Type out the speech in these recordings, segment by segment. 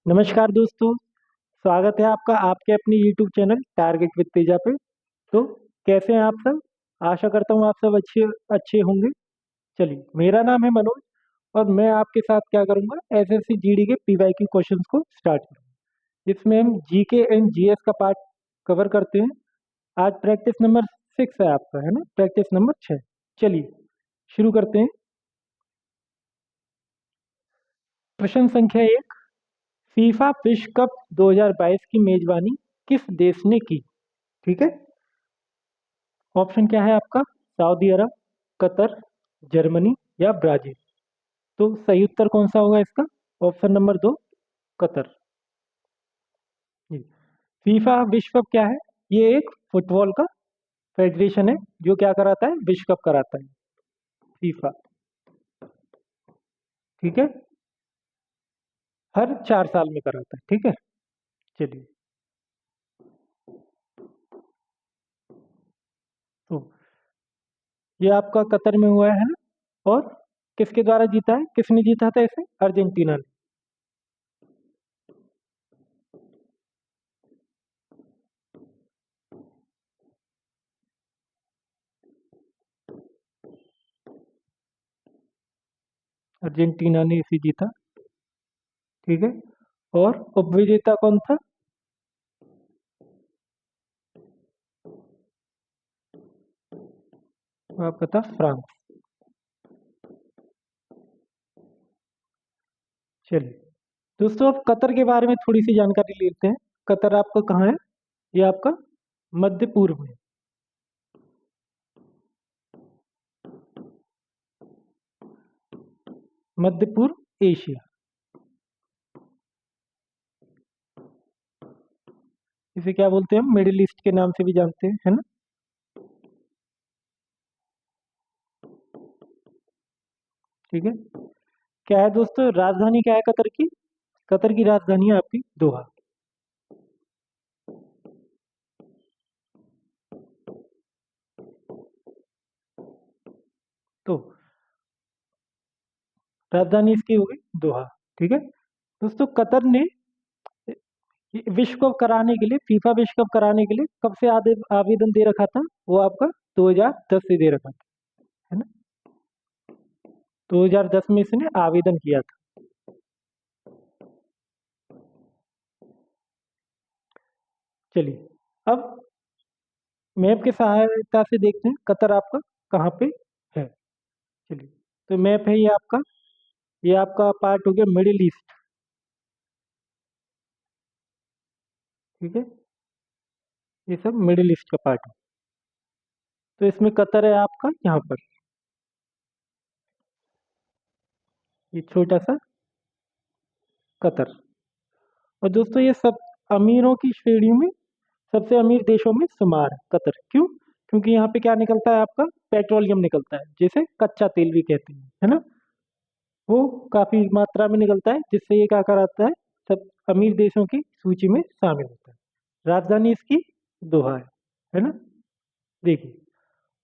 नमस्कार दोस्तों, स्वागत है आपका आपके अपने YouTube channel target with Teja पे। तो कैसे हैं आप सब? आशा करता हूँ आप सब अच्छे अच्छे होंगे। चलिए, मेरा नाम है मनोज और मैं आपके साथ क्या करूँगा, एसएससी जीडी के पीवाईक्यू क्वेश्चंस को स्टार्ट करूँगा, जिसमें हम जीके एंड जीएस का पार्ट कवर करते हैं। आज प्रैक्टिस नंबर 6 है आपका, है ना? Practice number 6। चलिए शुरू करते हैं। प्रश्न संख्या 1, फीफा विश्व कप 2022 की मेजबानी किस देश ने की? ठीक है। ऑप्शन क्या है आपका? सऊदी अरब, कतर, जर्मनी या ब्राजील। तो सही उत्तर कौन सा होगा इसका? Option number 2, Qatar. जी। फीफा विश्व कप क्या है? ये एक फुटबॉल का फेडरेशन है जो क्या कराता है? विश्व कप कराता है, फीफा। ठीक है, हर 4 साल में कराता है। ठीक है, चलिए। तो ये आपका कतर में हुआ है ना? और किसके द्वारा जीता है? किसने जीता था इसे? अर्जेंटीना ने। अर्जेंटीना ने इसे जीता। ठीक है, और उपविजेता कौन था? आपका था फ्रांस। चलिए दोस्तों, अब कतर के बारे में थोड़ी सी जानकारी लेते हैं। कतर आपका कहाँ है? ये आपका मध्य पूर्व में। मध्य पूर्व एशिया। इसे क्या बोलते हैं? हम मिडिल ईस्ट के नाम से भी जानते हैं, है ना? ठीक है। क्या है दोस्तों, राजधानी क्या है कतर की? कतर की राजधानी है आपकी दोहा। तो राजधानी इसकी होगी दोहा। ठीक है दोस्तों, कतर ने विश्व कप कराने के लिए, फीफा विश्व कप कराने के लिए कब से आवेदन दे रखा था? वो आपका 2010 से दे रखा था, है ना? 2010 में इसने आवेदन किया था। चलिए, अब मैप की सहायता से देखते हैं कतर आपका कहाँ पे है। चलिए, तो मैप है ये आपका पार्ट हो गया मिडिल ईस्ट। ठीक है, ये सब मिडिल ईस्ट का पार्ट है। तो इसमें कतर है आपका यहाँ पर, ये छोटा सा कतर। और दोस्तों, ये सब अमीरों की श्रेणी में सबसे अमीर देशों में शुमार है कतर। क्यों? क्योंकि यहाँ पे क्या निकलता है आपका? पेट्रोलियम निकलता है, जिसे कच्चा तेल भी कहते हैं, है ना? वो काफी मात्रा में निकलता है, जिससे ये क्या कराता है? सब अमीर देशों की सूची में शामिल होता है। राजधानी इसकी दोहा है ना? देखिए,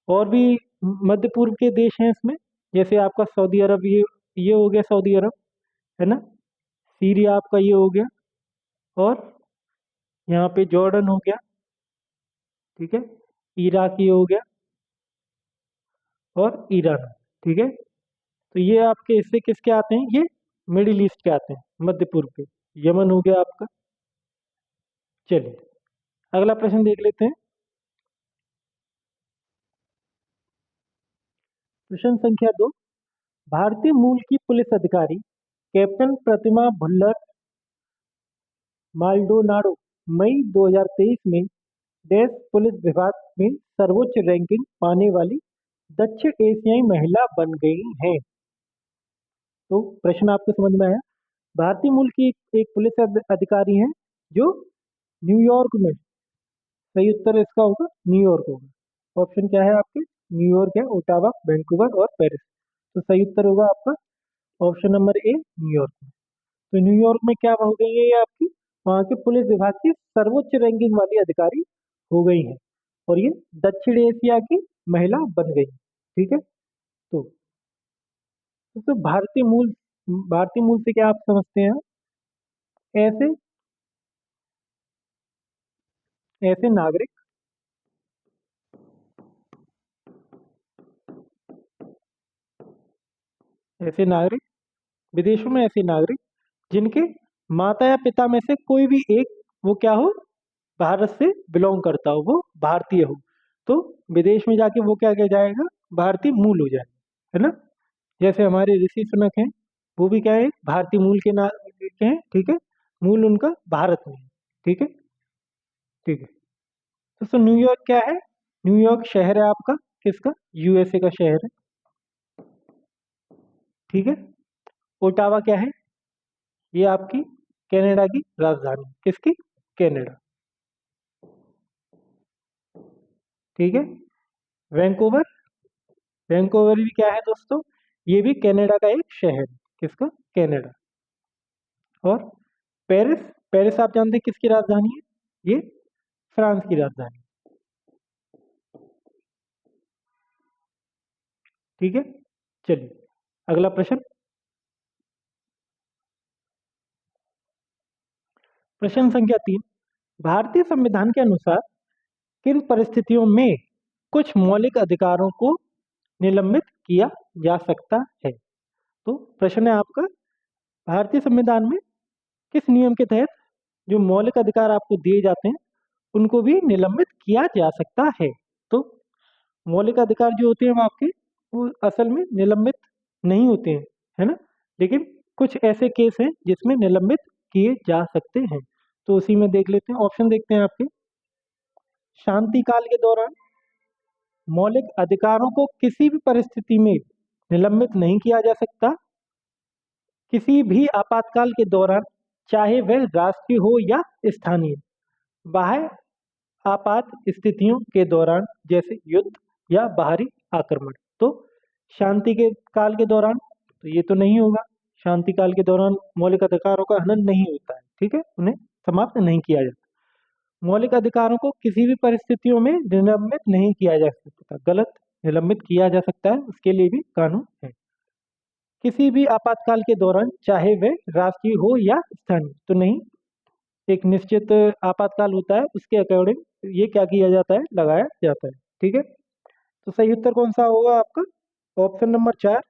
और भी मध्य पूर्व के देश हैं इसमें, जैसे आपका सऊदी अरब, ये हो गया सऊदी अरब, है ना? सीरिया आपका ये हो गया, और यहाँ पे जॉर्डन हो गया। ठीक है, इराक ये हो गया, और ईरान। ठीक है, तो ये आपके हिस्से किसके आते हैं? ये मिडिल ईस्ट के आते हैं, मध्य पूर्व के। यमन हो गया आपका। चलिए, अगला प्रश्न देख लेते हैं। प्रश्न संख्या 2, भारतीय मूल की पुलिस अधिकारी कैप्टन प्रतिमा भुल्लर माल्डोनाडो मई 2023 में देश पुलिस विभाग में सर्वोच्च रैंकिंग पाने वाली दक्षिण एशियाई महिला बन गई हैं। तो प्रश्न आपको समझ में आया? भारतीय मूल की एक पुलिस अधिकारी हैं जो न्यूयॉर्क में, सही उत्तर इसका होगा न्यूयॉर्क होगा। ऑप्शन क्या है आपके? न्यूयॉर्क है, ओटावा, वैंकूवर और पेरिस। तो सही उत्तर होगा आपका ऑप्शन नंबर ए, न्यूयॉर्क में। तो न्यूयॉर्क में क्या हो गई है ये आपकी? वहाँ के पुलिस विभाग की सर्वोच्च रैंकिंग वाली अधिकारी हो गई है, और ये दक्षिण एशिया की महिला बन गई। ठीक है, तो भारतीय मूल से क्या आप समझते हैं? ऐसे ऐसे नागरिक ऐसे नागरिक विदेशों में ऐसे नागरिक जिनके माता या पिता में से कोई भी एक वो क्या हो, भारत से बिलोंग करता हो, वो भारतीय हो, तो विदेश में जाके वो क्या कह जाएगा, भारतीय मूल हो जाएगा, है ना। जैसे हमारे ऋषि सुनक हैं, वो भी क्या है, भारतीय मूल के के हैं, ठीक है। मूल उनका भारत में है, ठीक है। ठीक है। तो न्यूयॉर्क क्या है, न्यूयॉर्क शहर है आपका, किसका, यूएसए का शहर है, ठीक है। ओटावा क्या है, ये आपकी कनाडा की राजधानी, किसकी, कनाडा, ठीक है। वैंकूवर, वैंकूवर भी क्या है दोस्तों, ये भी कनाडा का एक शहर है, किसका, कनाडा। और पेरिस, पेरिस आप जानते हैं किसकी राजधानी है, ये फ्रांस की राजधानी, ठीक है। चलिए अगला प्रश्न, प्रश्न संख्या 3, भारतीय संविधान के अनुसार किन परिस्थितियों में कुछ मौलिक अधिकारों को निलंबित किया जा सकता है। तो प्रश्न है आपका, भारतीय संविधान में किस नियम के तहत जो मौलिक अधिकार आपको दिए जाते हैं उनको भी निलंबित किया जा सकता है। तो मौलिक अधिकार जो होते हैं वो आपके, वो असल में निलंबित नहीं होते हैं, है ना। लेकिन कुछ ऐसे केस हैं जिसमें निलंबित किए जा सकते हैं, तो उसी में देख लेते हैं, ऑप्शन देखते हैं आपके। शांति काल के दौरान मौलिक अधिकारों को किसी भी परिस्थिति में निलंबित नहीं किया जा सकता, किसी भी आपातकाल के दौरान, चाहे वह राष्ट्रीय हो या स्थानीय, बाह्य आपात स्थितियों के दौरान जैसे युद्ध या बाहरी आक्रमण। तो शांति के काल के दौरान तो ये तो नहीं होगा, शांति काल के दौरान मौलिक अधिकारों का हनन नहीं होता है, ठीक है, उन्हें समाप्त नहीं किया जाता। मौलिक अधिकारों को किसी भी परिस्थितियों में निलंबित नहीं किया जा सकता, गलत, निलंबित किया जा सकता है, उसके लिए भी कानून है। किसी भी आपातकाल के दौरान, चाहे वह राष्ट्रीय हो या स्थानीय, तो नहीं, एक निश्चित आपातकाल होता है उसके अकॉर्डिंग ये क्या किया जाता है, लगाया जाता है, ठीक है। तो सही उत्तर कौन सा होगा आपका, ऑप्शन नंबर 4,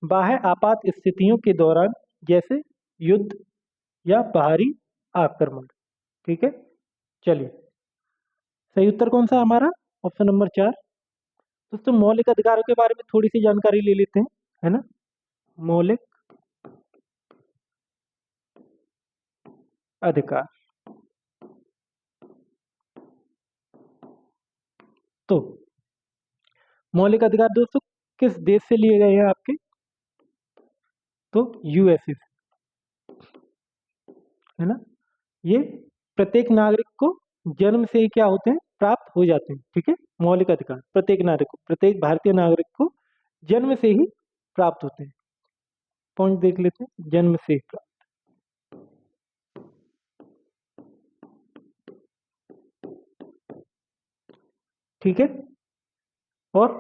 बाह्य आपात स्थितियों के दौरान जैसे युद्ध या बाहरी आक्रमण, ठीक है। चलिए सही उत्तर कौन सा हमारा, ऑप्शन नंबर 4। दोस्तों मौलिक अधिकारों के बारे में थोड़ी सी जानकारी ले लेते हैं, है ना। मौलिक अधिकार, तो मौलिक अधिकार दोस्तों किस देश से लिए गए हैं आपके, तो यूएसए से, है ना। ये प्रत्येक नागरिक को जन्म से ही क्या होते हैं, प्राप्त हो जाते हैं, ठीक है। मौलिक अधिकार प्रत्येक नागरिक को, प्रत्येक भारतीय नागरिक को जन्म से ही प्राप्त होते हैं। पॉइंट देख लेते हैं, जन्म से ही प्राप्त, ठीक है। और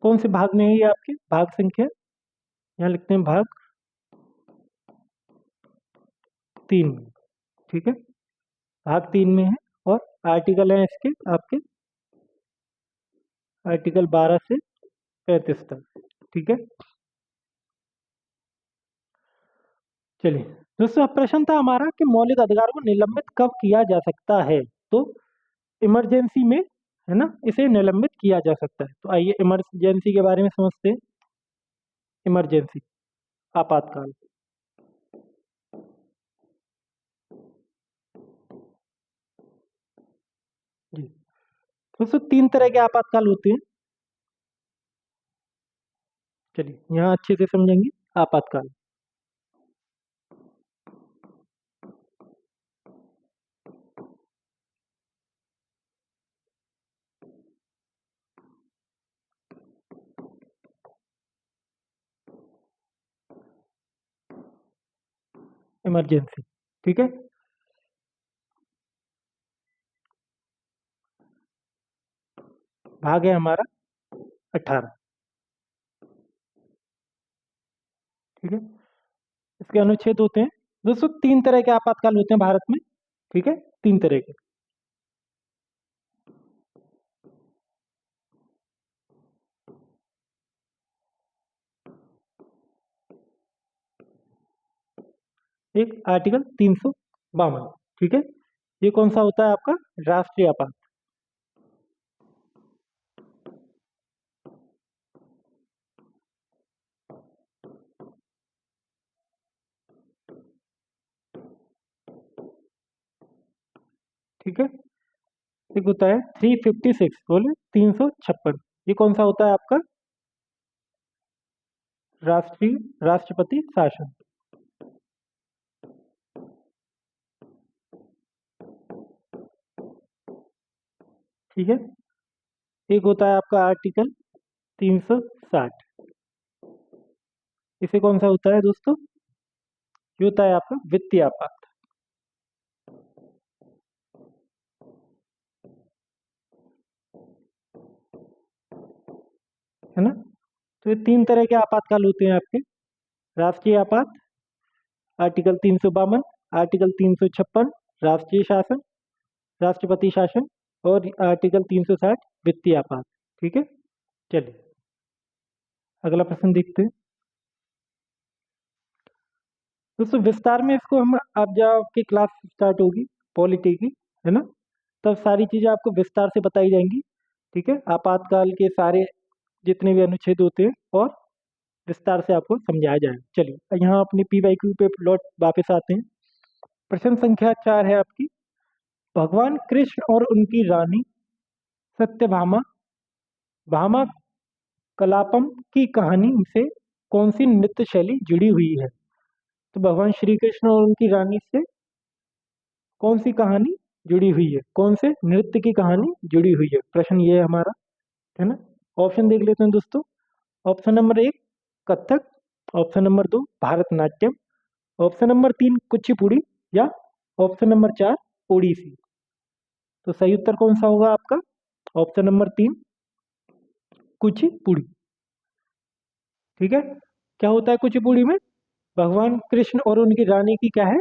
कौन से भाग में है ये आपके, भाग संख्या, यहाँ लिखते हैं भाग 3 में, ठीक है, भाग 3 में है। और आर्टिकल है इसके आपके, आर्टिकल 12 से 35 तक, ठीक है। चलिए दोस्तों अब प्रश्न था हमारा कि मौलिक अधिकार को निलंबित कब किया जा सकता है। तो इमरजेंसी में, है ना, इसे निलंबित किया जा सकता है। तो आइए इमरजेंसी के बारे में समझते हैं। इमरजेंसी, आपातकाल, जी दोस्तों 3 तरह के आपातकाल होते हैं। चलिए यहाँ अच्छे से समझेंगे आपातकाल। इमरजेंसी, ठीक है। भाग है हमारा 18, ठीक है। इसके अनुच्छेद होते हैं दोस्तों 3 तरह के आपातकाल होते हैं भारत में, ठीक है, 3 तरह के। एक आर्टिकल 352, ठीक है, ये कौन सा होता है आपका? राष्ट्रीय आपात। ठीक है, एक होता है 356, बोले 356, ये कौन सा होता है आपका? राष्ट्रीय राष्ट्रपति शासन। ठीक है, एक होता है आपका आर्टिकल 360, इसे कौन सा होता है दोस्तों? ये होता है आपका वित्तीय आपात। है ना? तो ये 3 तरह के आपातकाल होते हैं आपके: राष्ट्रीय आपात, आर्टिकल 352, आर्टिकल 356 राष्ट्रीय शासन, राष्ट्रपति शासन, और आर्टिकल 360 वित्तीय आपात। ठीक है, चलिए अगला प्रश्न देखते हैं। दोस्तों विस्तार में इसको हम, अब जब आपकी क्लास स्टार्ट होगी पॉलिटी की, है ना, तब सारी चीज़ें आपको विस्तार से बताई जाएंगी। ठीक है, आपातकाल के सारे जितने भी अनुच्छेद होते हैं और विस्तार से आपको समझाया जाएगा। चलिए यहाँ अपनी PYQ पे लौट वापस आते हैं। प्रश्न संख्या 4 है आपकी: भगवान कृष्ण और उनकी रानी सत्यभामा भामा कलापम की कहानी से कौन सी नृत्य शैली जुड़ी हुई है? तो भगवान श्री कृष्ण और उनकी रानी से कौन सी कहानी जुड़ी हुई है, कौन से नृत्य की कहानी जुड़ी हुई है, प्रश्न ये है हमारा। है ना? ऑप्शन देख लेते हैं दोस्तों। Option number 1 Kathak, option number 2 Bharatanatyam, option number 3 Kuchipudi, या ऑप्शन नंबर 4 ओडिसी। तो सही उत्तर कौन सा होगा आपका? Option number 3 Kuchipudi. ठीक है, क्या होता है कुचिपुड़ी में? भगवान कृष्ण और उनकी रानी की क्या है?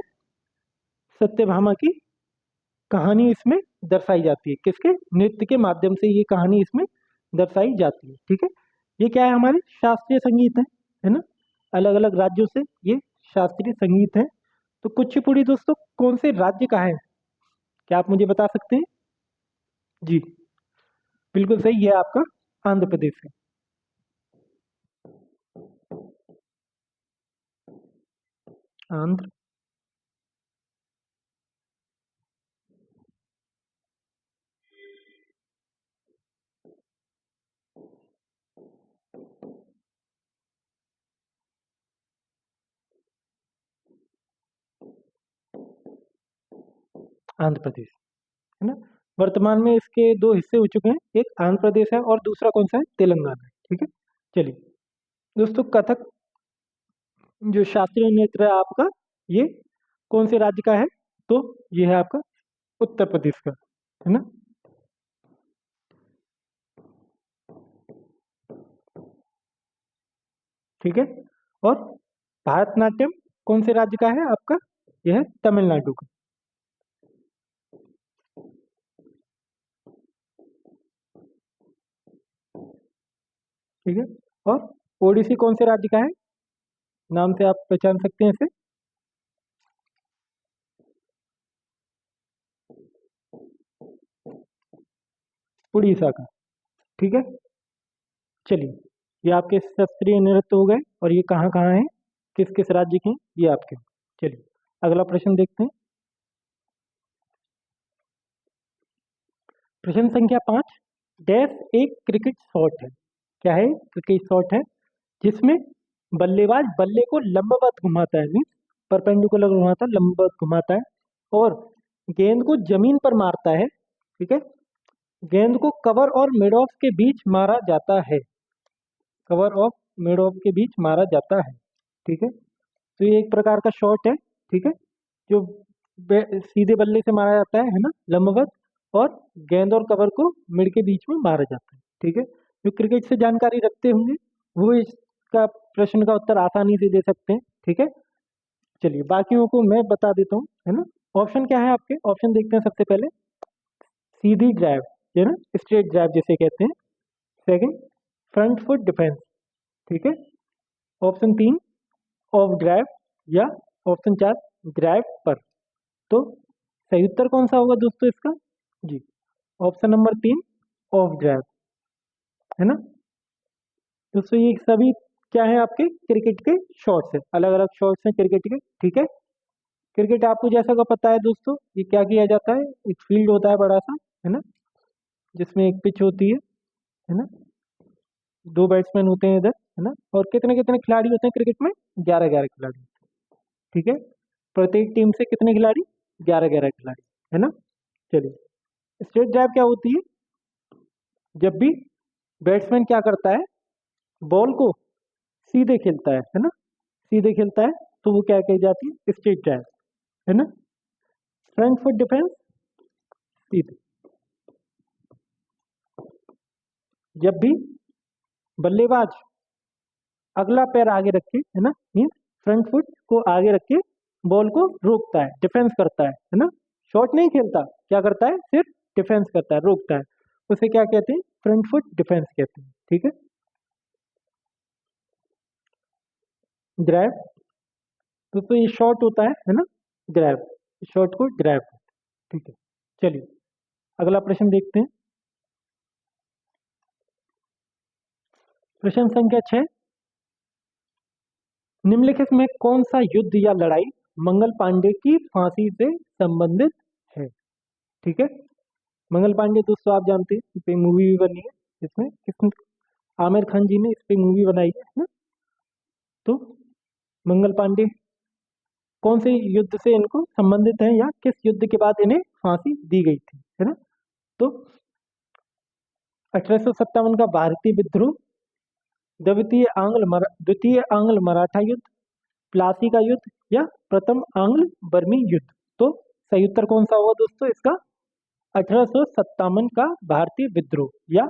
सत्यभामा की कहानी इसमें दर्शाई जाती है। किसके? नृत्य के माध्यम से ये कहानी इसमें दर्शाई जाती है। ठीक है, ये क्या है? हमारे शास्त्रीय संगीत है ना, अलग अलग राज्यों से ये शास्त्रीय संगीत है। तो कुचिपुड़ी दोस्तों कौन से राज्य का है, क्या आप मुझे बता सकते हैं? जी बिल्कुल सही, ये आपका आंध्र प्रदेश है। आंध्र आंध्र प्रदेश, है ना। वर्तमान में इसके दो हिस्से हो चुके हैं, एक आंध्र प्रदेश है और दूसरा कौन सा है? तेलंगाना है। ठीक है, चलिए दोस्तों कथक जो शास्त्रीय नृत्य है आपका, ये कौन से राज्य का है? तो ये है आपका उत्तर प्रदेश का, है ना। ठीक है, और भारतनाट्यम कौन से राज्य का है आपका? यह है तमिलनाडु का। ठीक है, और ओडिसी कौन से राज्य का है? नाम से आप पहचान सकते हैं इसे। उड़ीसा का। ठीक है, चलिए ये आपके शास्त्रीय नृत्य हो गए, और ये कहाँ कहाँ हैं, किस किस राज्य के हैं, ये आपके। चलिए अगला प्रश्न देखते हैं। प्रश्न संख्या 5: डैश एक क्रिकेट शॉट है। क्या है? क्रिकेट शॉट है जिसमें बल्लेबाज बल्ले को लंबवत घुमाता है, मीन्स परपेंडिकुलर घुमाता है, लंबवत घुमाता है, और गेंद को जमीन पर मारता है। ठीक है, गेंद को कवर और मिड ऑफ के बीच मारा जाता है, कवर ऑफ मिड ऑफ के बीच मारा जाता है। ठीक है, तो ये एक प्रकार का शॉट है। ठीक है, जो सीधे बल्ले से मारा जाता है ना, लंबवत, और गेंद और कवर को मिड के बीच में मारा जाता है। ठीक है, जो क्रिकेट से जानकारी रखते होंगे वो इसका प्रश्न का उत्तर आसानी से दे सकते हैं। ठीक है, चलिए बाकियों को मैं बता देता हूँ, है ना। ऑप्शन क्या है आपके, ऑप्शन देखते हैं सबसे पहले। सीधी ड्राइव, है ना, स्ट्रेट ड्राइव जिसे कहते हैं। सेकंड, फ्रंट फुट डिफेंस, ठीक है। ऑप्शन 3, ऑफ ड्राइव, या ऑप्शन 4, ड्राइव पर। तो सही उत्तर कौन सा होगा दोस्तों इसका? जी, ऑप्शन नंबर 3, ऑफ ड्राइव, है ना। दोस्तों ये सभी क्या है आपके क्रिकेट के शॉट्स है, अलग अलग शॉट्स हैं क्रिकेट के, ठीक है। क्रिकेट आपको जैसा का पता है दोस्तों, ये क्या किया जाता है, एक फील्ड होता है बड़ा सा, है ना, जिसमें एक पिच होती है ना, दो बैट्समैन होते हैं इधर, है ना, और कितने कितने खिलाड़ी होते हैं क्रिकेट में? 11-11 खिलाड़ी, ठीक है। प्रत्येक टीम से कितने खिलाड़ी? 11-11 खिलाड़ी, है ना। चलिए, स्ट्रेट ड्राइव क्या होती है? जब भी बैट्समैन क्या करता है, बॉल को सीधे खेलता है ना, सीधे खेलता है, तो वो क्या कही जाती है? स्ट्रेट ड्राइव, है ना। फ्रंट फुट डिफेंस, सीधे। जब भी बल्लेबाज अगला पैर आगे रख के, है ना, मीन फ्रंट फुट को आगे रख के बॉल को रोकता है, डिफेंस करता है ना। शॉट नहीं खेलता, क्या करता है? सिर्फ डिफेंस करता है, रोकता है, उसे क्या कहते हैं? फ्रंट फुट डिफेंस कहते हैं, ठीक है। ड्राइव, तो ये शॉट होता है ना, ड्राइव, शॉट को ड्राइव, ठीक है। चलिए अगला प्रश्न देखते हैं। प्रश्न संख्या 6, निम्नलिखित में कौन सा युद्ध या लड़ाई मंगल पांडे की फांसी से संबंधित है? ठीक है। मंगल पांडे दोस्तों आप जानते हैं, इस पे मूवी भी बनी है, इसमें किस आमिर खान जी ने इस पे मूवी बनाई है ना। तो मंगल पांडे कौन से युद्ध से इनको संबंधित है, या किस युद्ध के बाद इन्हें फांसी दी गई थी, है ना। तो 1857 का भारतीय विद्रोह, द्वितीय आंग्ल मराठा युद्ध, प्लासी का युद्ध, या प्रथम आंग्ल बर्मी युद्ध। तो सही उत्तर कौन सा होगा दोस्तों इसका? 1857 का भारतीय विद्रोह, या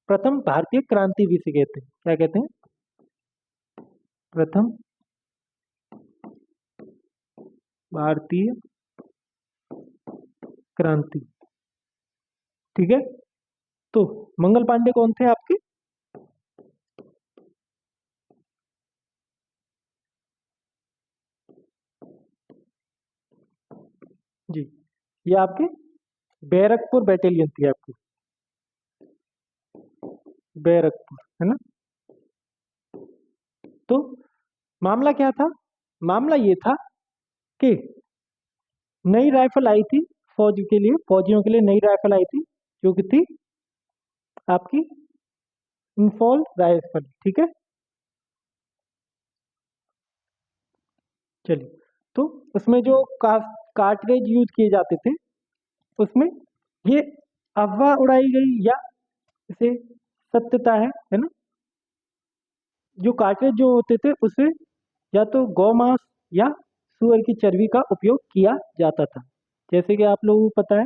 प्रथम भारतीय क्रांति भी से कहते हैं, क्या कहते हैं? प्रथम भारतीय क्रांति, ठीक है। तो मंगल पांडे कौन थे आपके? जी, ये आपके बैरकपुर बैटेलियन थी आपकी, बैरकपुर, है ना। तो मामला क्या था? मामला ये था कि नई राइफल आई थी फौज के लिए, फौजियों के लिए नई राइफल आई थी, जो कि थी आपकी इंफॉल राइफल, ठीक है। चलिए, तो उसमें जो कार्टरेज यूज किए जाते थे, उसमें ये अफवाह उड़ाई गई, या इसे सत्यता है ना। जो कार्टरेज जो होते थे उसे या तो गौमांस या सुअर की चर्बी का उपयोग किया जाता था। जैसे कि आप लोगों को पता है,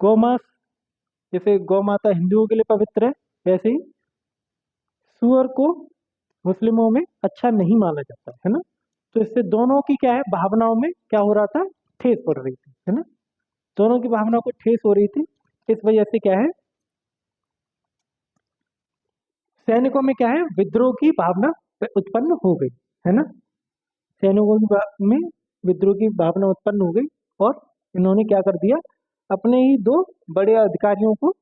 गौमांस, जैसे गौ माता हिंदुओं के लिए पवित्र है, वैसे ही सुअर को मुस्लिमों में अच्छा नहीं माना जाता है ना। तो इससे दोनों की क्या है, भावनाओं में क्या हो रहा था? ठेस पड़ रही थी, है ना। दोनों की भावनाओं को ठेस हो रही थी, इस वजह से क्या है, सैनिकों में क्या है, विद्रोह की भावना उत्पन्न हो गई, है ना। सैनिकों की में विद्रोह की भावना उत्पन्न हो गई, और इन्होंने क्या कर दिया, अपने ही दो बड़े अधिकारियों को,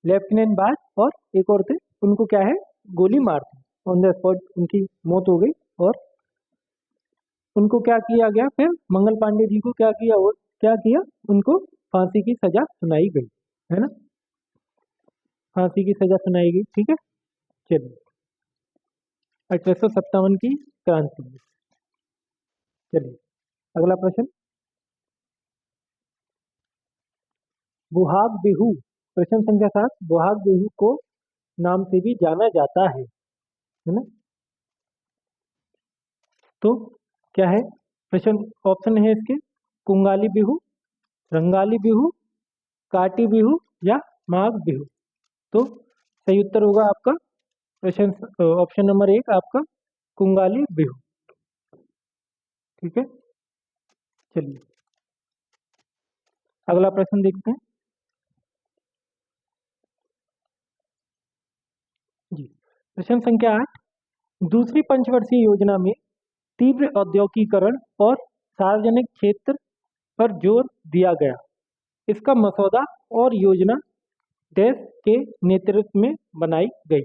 लेफ्टिनेंट बाज और एक और थे, उनको क्या है, गोली मार दी, ऑन द स्पॉट उनकी मौत हो गई। और उनको क्या किया गया फिर, मंगल पांडे जी को क्या किया, उनको फांसी की सजा सुनाई गई, है ना, फांसी की सजा सुनाई गई, ठीक है। चलिए, 1857 की क्रांति। चलिए अगला प्रश्न, बुहाग बिहू, प्रश्न संख्या 7, बुहाग बिहू को नाम से भी जाना जाता है ना। तो क्या है प्रश्न? ऑप्शन है इसके, कुंगाली बिहू, रंगाली बिहू, काटी बिहू, या माघ बिहू। तो सही उत्तर होगा आपका प्रश्न ऑप्शन नंबर 1 आपका, कुंगाली बिहू। ठीक है, चलिए अगला प्रश्न देखते हैं जी। प्रश्न संख्या 8, दूसरी पंचवर्षीय योजना में तीव्र औद्योगिकीकरण और सार्वजनिक क्षेत्र पर जोर दिया गया। इसका मसौदा और योजना देश के नेतृत्व में बनाई गई,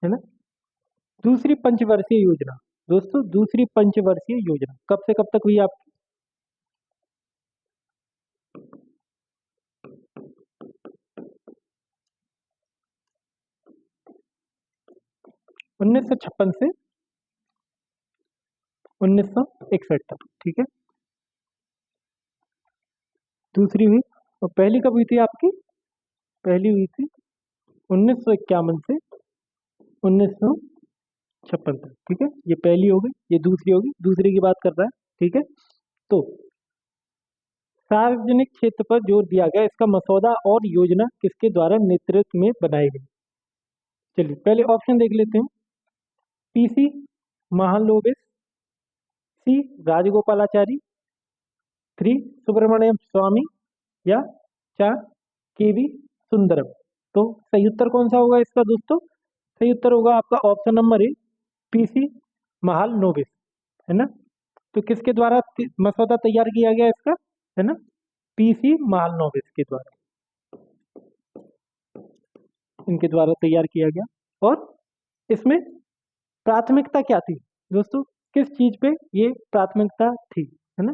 है ना। दूसरी पंचवर्षीय योजना, दोस्तों दूसरी पंचवर्षीय योजना कब से कब तक हुई आपकी? 1956 से 1961 तक, ठीक है। दूसरी हुई और पहली कब हुई थी आपकी? पहली हुई थी 1951 से 1956 तक, ठीक है। ये पहली हो गई, ये दूसरी होगी, दूसरी की बात कर रहा है, ठीक है। तो सार्वजनिक क्षेत्र पर जोर दिया गया, इसका मसौदा और योजना किसके द्वारा नेतृत्व में बनाई गई? चलिए पहले ऑप्शन देख लेते हैं। पीसी महालोबेस, सी राजगोपालाचारी, 3 सुब्रमण्यम स्वामी, या 4 केवी सुंदरम। तो सही उत्तर कौन सा होगा इसका दोस्तों? सही उत्तर होगा आपका option number A, PC Mahalanobis, है ना। तो किसके द्वारा मसौदा तैयार किया गया इसका, है ना? पीसी महालनोबिस के द्वारा, इनके द्वारा तैयार किया गया। और इसमें प्राथमिकता क्या थी दोस्तों? किस चीज पे ये प्राथमिकता थी, है ना?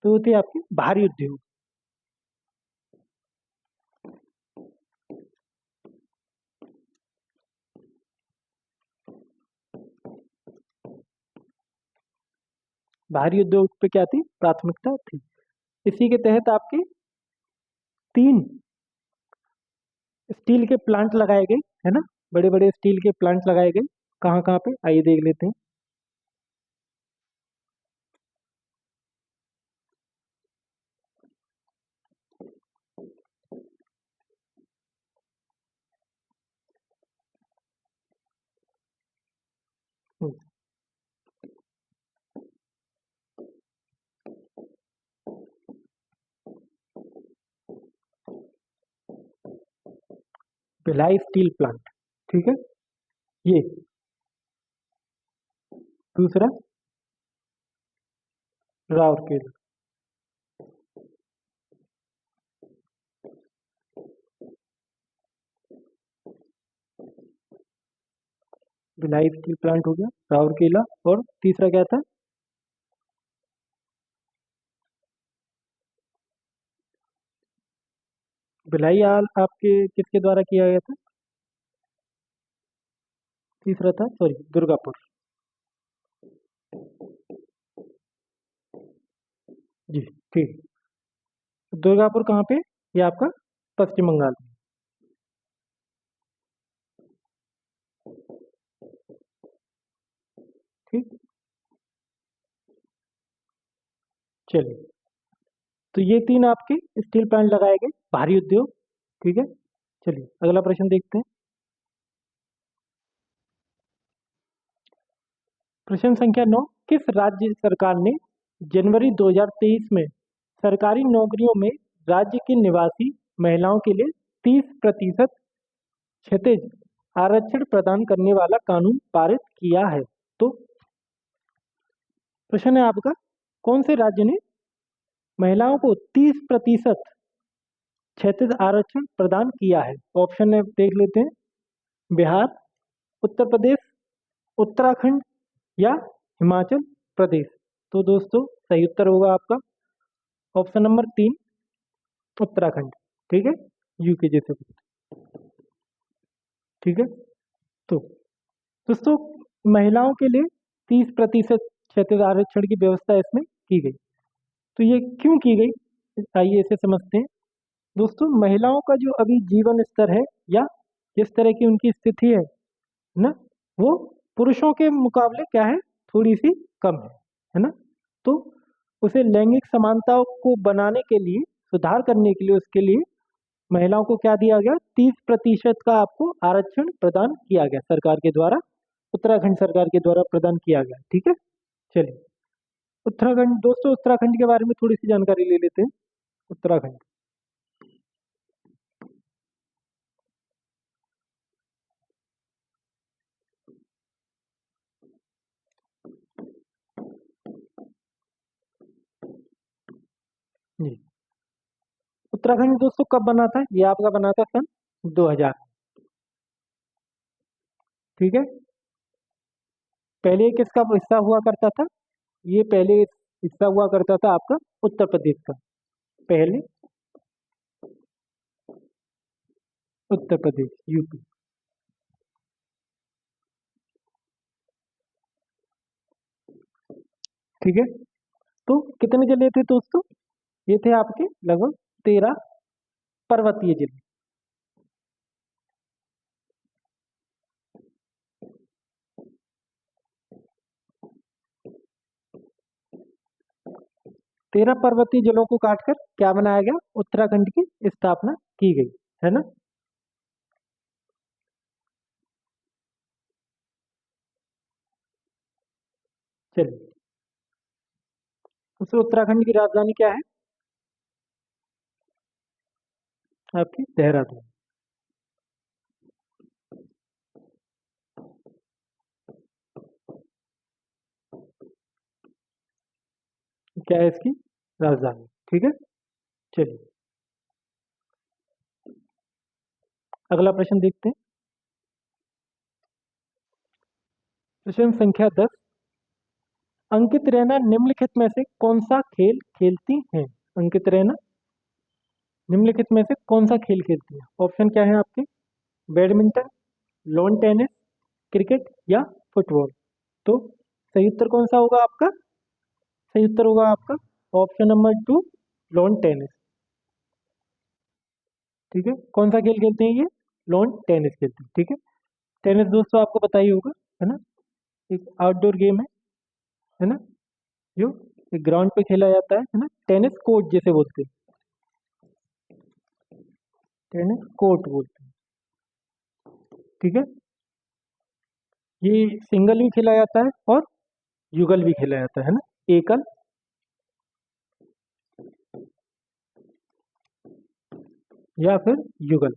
तो वो थी आपकी भारी उद्योग। भारी उद्योग पे क्या थी? प्राथमिकता थी। इसी के तहत आपके 3 स्टील के प्लांट लगाए गए, है ना। बड़े बड़े स्टील के प्लांट लगाए गए। कहाँ कहाँ पे, आइए देख लेते हैं। हम्म, भिलाई स्टील प्लांट, ठीक है, ये। दूसरा राउरकेला, भिलाई स्टील प्लांट हो गया, राउरकेला, और तीसरा क्या था? भिलाई हाल आपके किसके द्वारा किया गया था? तीसरा था, सॉरी, दुर्गापुर। जी, ठीक। दुर्गापुर कहाँ पे? ये आपका पश्चिम बंगाल में, ठीक। चलिए, तो ये 3 आपके स्टील प्लांट लगाए गए, भारी उद्योग, ठीक है। चलिए अगला प्रश्न देखते हैं। प्रश्न संख्या 9, किस राज्य सरकार ने जनवरी 2023 में सरकारी नौकरियों में राज्य की निवासी महिलाओं के लिए 30% क्षैतिज आरक्षण प्रदान करने वाला कानून पारित किया है? तो प्रश्न है आपका, कौन से राज्य ने महिलाओं को 30% क्षैतिज आरक्षण प्रदान किया है? ऑप्शन है, देख लेते हैं। बिहार, उत्तर प्रदेश, उत्तराखंड, या हिमाचल प्रदेश। तो दोस्तों सही उत्तर होगा आपका ऑप्शन नंबर 3, उत्तराखंड, ठीक है, यूके जैसे कुछ, ठीक है। तो दोस्तों महिलाओं के लिए 30% क्षैतिज आरक्षण की व्यवस्था इसमें की गई। तो ये क्यों की गई, आइए इसे समझते हैं। दोस्तों महिलाओं का जो अभी जीवन स्तर है, या जिस तरह की उनकी स्थिति है ना, वो पुरुषों के मुकाबले क्या है, थोड़ी सी कम है ना। तो उसे लैंगिक समानता को बनाने के लिए, सुधार करने के लिए, उसके लिए महिलाओं को क्या दिया गया, 30% का आपको आरक्षण प्रदान किया गया सरकार के द्वारा, उत्तराखंड सरकार के द्वारा प्रदान किया गया, ठीक है। चलिए उत्तराखंड दोस्तों, उत्तराखंड के बारे में थोड़ी सी जानकारी ले लेते हैं। उत्तराखंड जी। उत्तराखंड दोस्तों कब बना था? ये आपका बना था सन 2000। ठीक है। पहले ये किसका हिस्सा हुआ करता था? ये पहले हिस्सा हुआ करता था आपका उत्तर प्रदेश का। पहले उत्तर प्रदेश, यूपी। ठीक है। तो कितने जिले थे दोस्तों? ये थे आपके लगभग 13 पर्वतीय जिले। 13 पर्वतीय जिलों को काटकर क्या बनाया गया? उत्तराखंड की स्थापना की गई, है ना। चलिए, उसमें उत्तराखंड की राजधानी क्या है? आपकी देहरादून। क्या है इसकी राजधानी? ठीक है। चलिए, अगला प्रश्न देखते हैं। प्रश्न संख्या 10। अंकित रैना निम्नलिखित में से कौन सा खेल खेलती हैं? अंकित रैना निम्नलिखित में से कौन सा खेल खेलती हैं? ऑप्शन क्या है आपके? बैडमिंटन, लॉन टेनिस, क्रिकेट या फुटबॉल। तो सही उत्तर कौन सा होगा आपका? सही उत्तर होगा आपका ऑप्शन नंबर 2, लॉन टेनिस। ठीक है। कौन सा खेल खेलते हैं ये? लॉन टेनिस खेलते हैं। ठीक है। टेनिस दोस्तों आपको पता ही होगा, है ना। एक आउटडोर गेम है ना, जो एक ग्राउंड पे खेला जाता है ना। टेनिस कोर्ट जिसे बोलते हैं, टेनिस कोर्ट बोलते हैं। ठीक है। ये सिंगल भी खेला जाता है और युगल भी खेला जाता है ना। एकल या फिर युगल,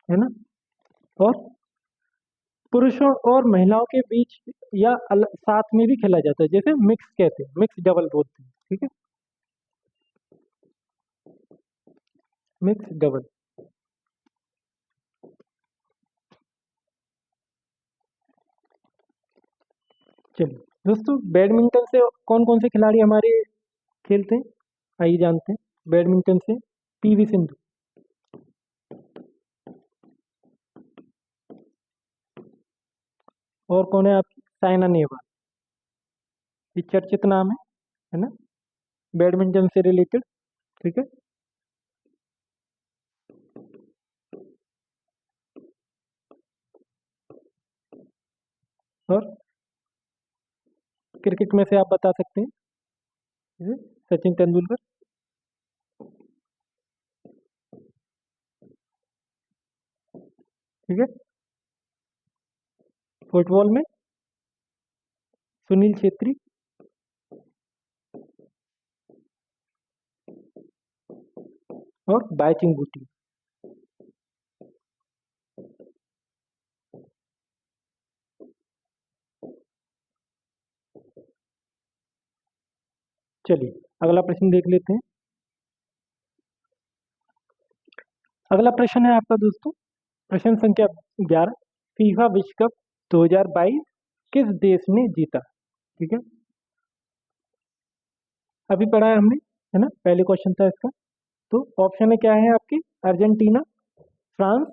है ना। और पुरुषों और महिलाओं के बीच या साथ में भी खेला जाता है, जैसे मिक्स कहते हैं, मिक्स डबल बोलते हैं। ठीक है। Mix double. चलिए दोस्तों, बैडमिंटन से कौन कौन से खिलाड़ी हमारे खेलते हैं? आइए जानते हैं। बैडमिंटन से पीवी सिंधु, और कौन है आपकी? साइना नेहवाल। ये चर्चित नाम है ना, बैडमिंटन से रिलेटेड। ठीक है। और क्रिकेट में से आप बता सकते हैं, जैसे सचिन तेंदुलकर। ठीक है। फुटबॉल में सुनील छेत्री। और बायचिंग बूटी। चलिए, अगला प्रश्न देख लेते हैं। अगला प्रश्न है आपका दोस्तों, प्रश्न संख्या 11। फीफा विश्व कप 2022 किस देश ने जीता? ठीक है। अभी पढ़ा है हमने, है ना, पहले क्वेश्चन था इसका। तो ऑप्शन है क्या है आपके? अर्जेंटीना, फ्रांस,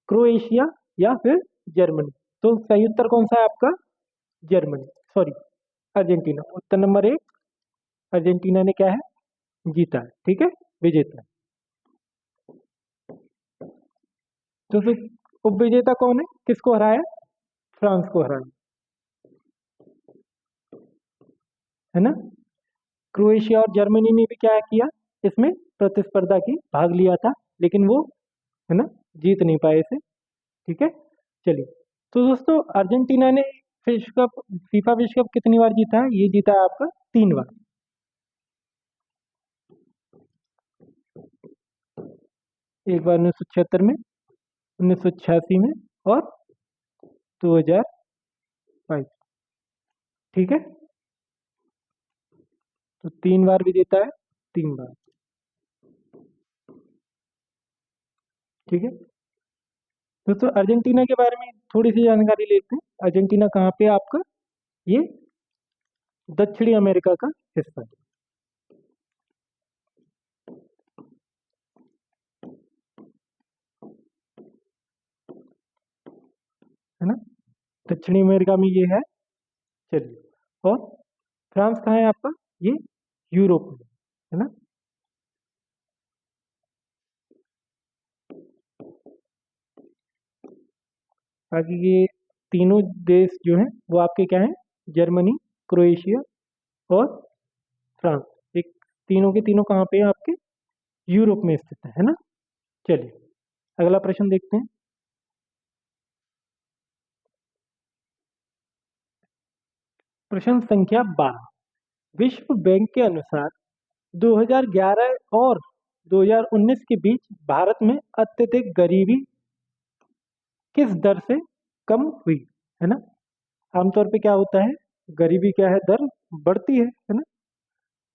क्रोएशिया या फिर जर्मनी। तो सही उत्तर कौन सा है आपका? Germany, sorry, Argentina. उत्तर नंबर 1, अर्जेंटीना ने क्या है? जीता है। ठीक है, विजेता है। तो फिर उपविजेता कौन है? किसको हराया? फ्रांस को हराया, है ना। क्रोएशिया और जर्मनी ने भी क्या किया, इसमें प्रतिस्पर्धा की, भाग लिया था, लेकिन वो, है ना, जीत नहीं पाए इसे। ठीक है। चलिए, तो दोस्तों अर्जेंटीना ने विश्व कप, फीफा विश्व कप कितनी बार जीता है? ये जीता है आपका 3 बार। एक बार 1976 में, 1986 में, और 2022। ठीक है, तो 3 बार भी जीता है, 3 बार। ठीक है दोस्तों, अर्जेंटीना के बारे में थोड़ी सी जानकारी लेते हैं। अर्जेंटीना कहाँ पे है आपका? ये दक्षिणी अमेरिका का हिस्सा है ना। दक्षिणी अमेरिका में ये है। चलिए, और फ्रांस कहाँ है आपका? ये यूरोप में है ना। बाकी ये तीनों देश जो हैं वो आपके क्या हैं? जर्मनी, क्रोएशिया और फ्रांस। एक तीनों के तीनों कहाँ पे हैं आपके? यूरोप में स्थित है ना। चलिए, अगला प्रश्न देखते हैं। प्रश्न संख्या 12। विश्व बैंक के अनुसार 2011 और 2019 के बीच भारत में अत्यधिक गरीबी किस दर से कम हुई? है ना। आमतौर पे क्या होता है? गरीबी क्या है? दर बढ़ती है ना।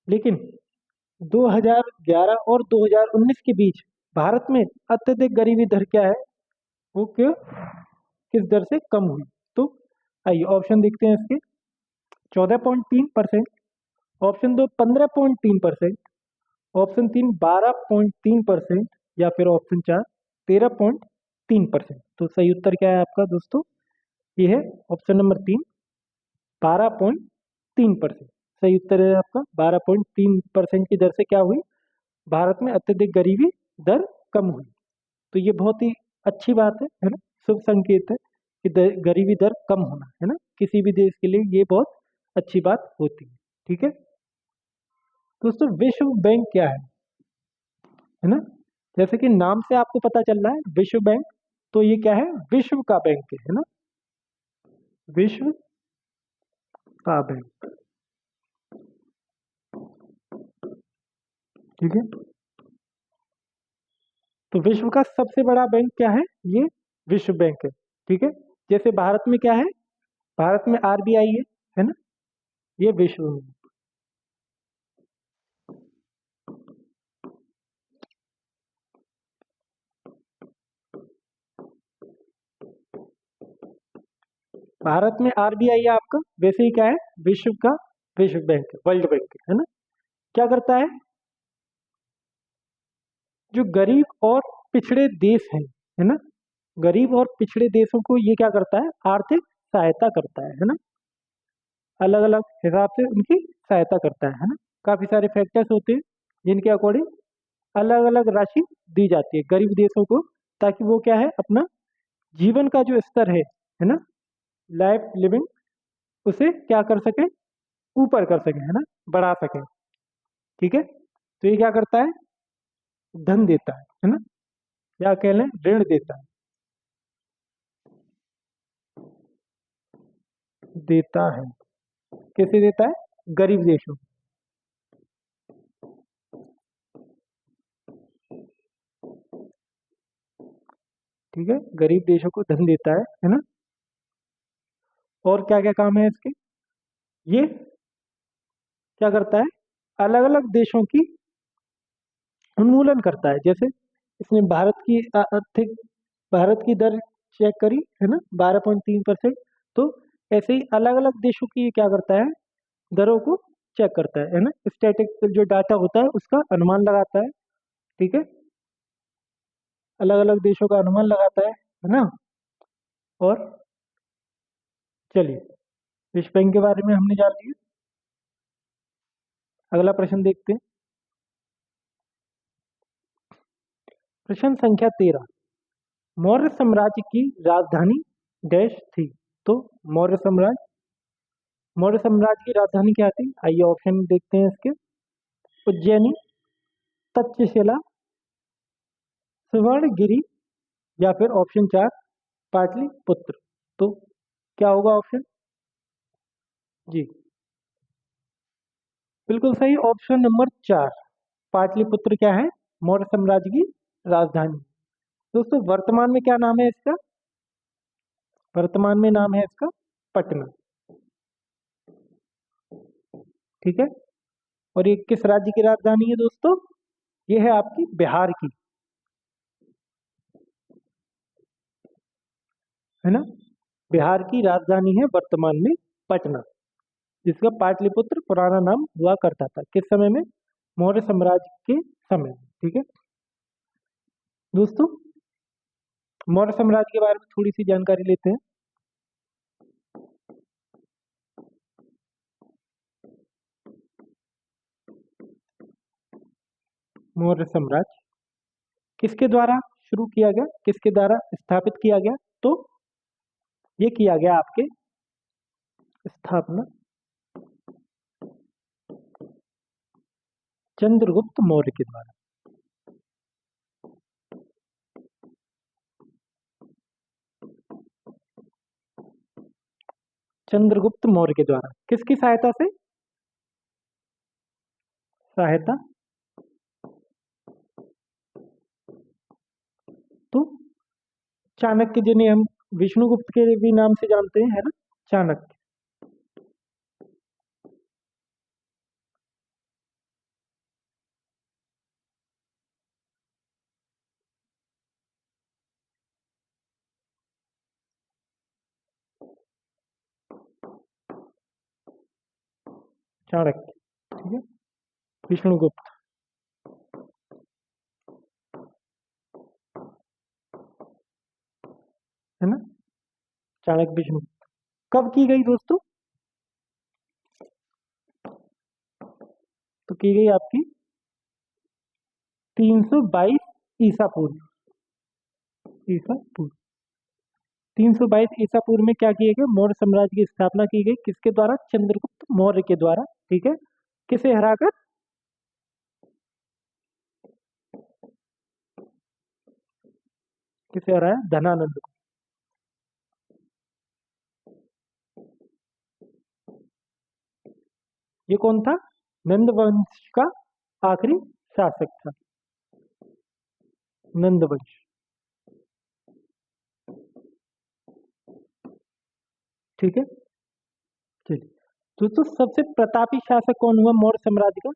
लेकिन 2011 और 2019 के बीच भारत में अत्यधिक गरीबी दर क्या है? वो क्यों, किस दर से कम हुई? तो आइए ऑप्शन देखते हैं इसके। 14.3%, ऑप्शन 2 15.3%, ऑप्शन 3 12.3%, या फिर ऑप्शन 4 13.3%। तो सही उत्तर क्या है आपका दोस्तों? ये है ऑप्शन नंबर 3, 12.3%। सही उत्तर है आपका। 12.3% की दर से क्या हुई? भारत में अत्यधिक गरीबी दर कम हुई। तो ये बहुत ही अच्छी बात है ना। शुभ संकेत है कि गरीबी दर कम होना, है ना, किसी भी देश के लिए ये बहुत अच्छी बात होती है। ठीक है दोस्तों, विश्व बैंक क्या है ना। जैसे कि नाम से आपको पता चल रहा है विश्व बैंक, तो ये क्या है? विश्व का बैंक है ना। विश्व का बैंक। ठीक है, तो विश्व का सबसे बड़ा बैंक क्या है? ये विश्व बैंक है। ठीक है, जैसे भारत में क्या है? भारत में आरबीआई है ना। ये विश्व में। भारत में आरबीआई है आपका, वैसे ही क्या है? विश्व का विश्व बैंक है, वर्ल्ड बैंक है ना। क्या करता जो गरीब और पिछड़े देश हैं, है ना, गरीब और पिछड़े देशों को ये क्या करता है? आर्थिक सहायता करता है ना। अलग अलग हिसाब से उनकी सहायता करता है ना। काफी सारे फैक्टर्स होते हैं जिनके अकॉर्डिंग अलग अलग राशि दी जाती है गरीब देशों को, ताकि वो क्या है? अपना जीवन का जो स्तर है ना, लाइफ लिविंग, उसे क्या कर सके? ऊपर कर सके, है ना, बढ़ा सके। ठीक है, तो ये क्या करता है? धन देता है ना, या कह लें ऋण देता है। देता है, कैसे देता है? गरीब देशों। ठीक है, गरीब देशों को धन देता है ना। और क्या क्या काम है इसके? ये क्या करता है? अलग अलग देशों की उन्मूलन करता है। जैसे इसने भारत की आर्थिक, भारत की दर चेक करी है ना, 12.3%। तो ऐसे ही अलग अलग देशों की ये क्या करता है? दरों को चेक करता है ना। स्टैटिक जो डाटा होता है उसका अनुमान लगाता है। ठीक है, अलग अलग देशों का अनुमान लगाता है ना। और चलिए, विश्व बैंक के बारे में हमने जान लिया। अगला प्रश्न देखते हैं। प्रश्न संख्या 13। मौर्य साम्राज्य की राजधानी डैश थी? तो मौर्य साम्राज्य, मौर्य साम्राज्य की राजधानी क्या थी? आइए ऑप्शन देखते हैं इसके। उज्जैनी, तक्षशिला, सुवर्णगिरी, या फिर ऑप्शन 4 पाटलिपुत्र। तो क्या होगा ऑप्शन? जी बिल्कुल सही, ऑप्शन नंबर 4। पाटलिपुत्र क्या है? मौर्य साम्राज्य की राजधानी। दोस्तों वर्तमान में क्या नाम है इसका? वर्तमान में नाम है इसका पटना। ठीक है। और ये किस राज्य की राजधानी है दोस्तों? ये है आपकी बिहार की, है ना। बिहार की राजधानी है वर्तमान में पटना, जिसका पाटलिपुत्र पुराना नाम हुआ करता था। किस समय में? मौर्य साम्राज्य के समय में। ठीक है दोस्तों, मौर्य साम्राज्य के बारे में थोड़ी सी जानकारी लेते हैं। मौर्य साम्राज्य किसके द्वारा शुरू किया गया, किसके द्वारा स्थापित किया गया? तो ये किया गया आपके स्थापना चंद्रगुप्त मौर्य के द्वारा। चंद्रगुप्त मौर्य के द्वारा किसकी सहायता से? सहायता तो चाणक्य, जिन्हें हम विष्णुगुप्त के भी नाम से जानते हैं, है ना, चाणक्य। चाणक्य। ठीक है, विष्णुगुप्त, है ना, चाणक्य विष्णुगुप्त। कब की गई दोस्तों? तो की गई आपकी 322 ईसा पूर्व। ईसा पूर्व 322 ईसा पूर्व में क्या किया गया? मौर्य साम्राज्य की स्थापना की गई। किसके द्वारा? चंद्रगुप्त मौर्य के द्वारा। ठीक है, किसे हराकर? किसे हराया? धनानंद को। ये कौन था? नंद वंश का आखिरी शासक था, नंद वंश। ठीक है, चलिए दोस्तों, सबसे प्रतापी शासक कौन हुआ मौर्य साम्राज्य का?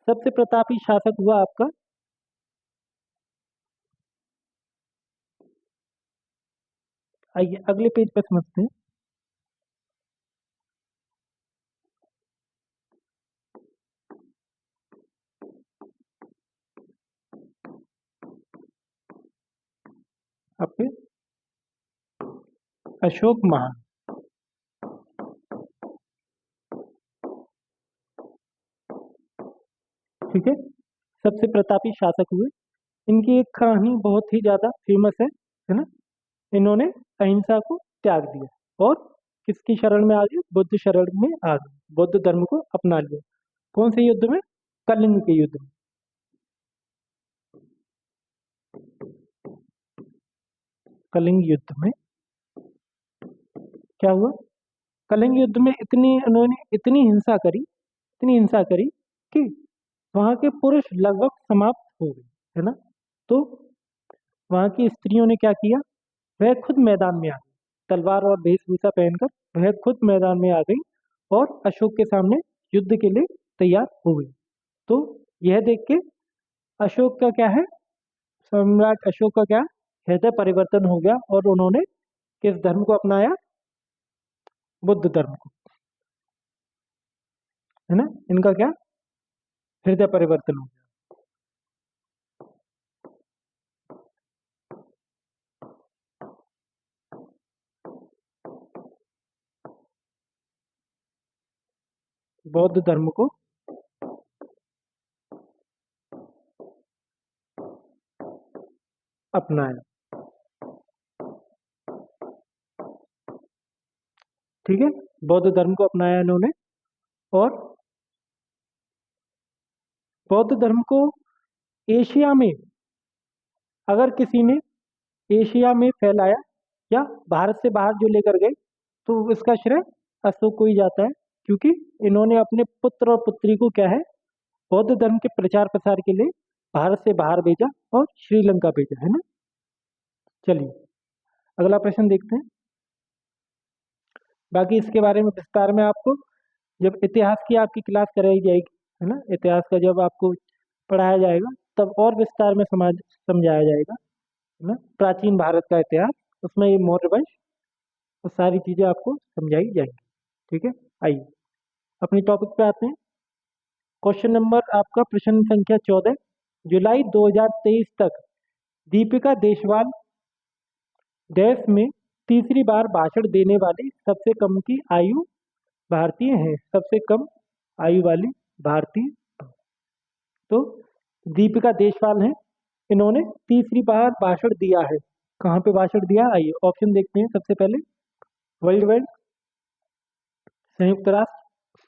सबसे प्रतापी शासक हुआ आपका, आइए अगले पेज पर समझते हैं। आपके अशोक महान। ठीक है, सबसे प्रतापी शासक हुए। इनकी एक कहानी बहुत ही ज्यादा फेमस है ना। इन्होंने अहिंसा को त्याग दिया और किसकी शरण में आ गए? बुद्ध शरण में आ गए, बुद्ध धर्म को अपना लिया। कौन से युद्ध में? कलिंग के युद्ध में। कलिंग युद्ध में क्या हुआ? कलिंग युद्ध में उन्होंने इतनी हिंसा करी कि वहां के पुरुष लगभग समाप्त हो गए, है ना। तो वहां की स्त्रियों ने क्या किया? वह खुद मैदान में आ गई, तलवार और वेशभूषा पहनकर वह खुद मैदान में आ गई और अशोक के सामने युद्ध के लिए तैयार हो गई। तो यह देख के अशोक का क्या है, सम्राट अशोक का क्या हृदय परिवर्तन हो गया और उन्होंने किस धर्म को अपनाया? बुद्ध धर्म को, है ना। इनका क्या हृदय परिवर्तन हो गया। बौद्ध धर्म को अपनाया। ठीक है, बौद्ध धर्म को अपनाया इन्होंने। और बौद्ध धर्म को एशिया में, अगर किसी ने एशिया में फैलाया या भारत से बाहर जो लेकर गए, तो इसका श्रेय अशोक को ही जाता है। क्योंकि इन्होंने अपने पुत्र और पुत्री को क्या है, बौद्ध धर्म के प्रचार प्रसार के लिए भारत से बाहर भेजा और श्रीलंका भेजा, है ना। चलिए अगला प्रश्न देखते हैं। बाकी इसके बारे में विस्तार में आपको जब इतिहास की आपकी क्लास कराई जाएगी, है ना, इतिहास का जब आपको पढ़ाया जाएगा तब और विस्तार में समझाया जाएगा, है ना, प्राचीन भारत का इतिहास, उसमें ये मौर्य वंश, वो सारी चीजें आपको समझाई जाएंगी। ठीक है, आइए अपनी टॉपिक पे आते हैं। क्वेश्चन नंबर आपका प्रश्न संख्या 14, जुलाई 2023 तक दीपिका देशवाल देश में तीसरी बार भाषण देने वाली सबसे कम की आयु भारतीय है, सबसे कम आयु वाली भारतीय तो दीपिका देशवाल हैं। इन्होंने तीसरी बार भाषण दिया है। कहाँ पे भाषण दिया, आइए ऑप्शन देखते हैं। सबसे पहले वर्ल्ड बैंक, संयुक्त राष्ट्र,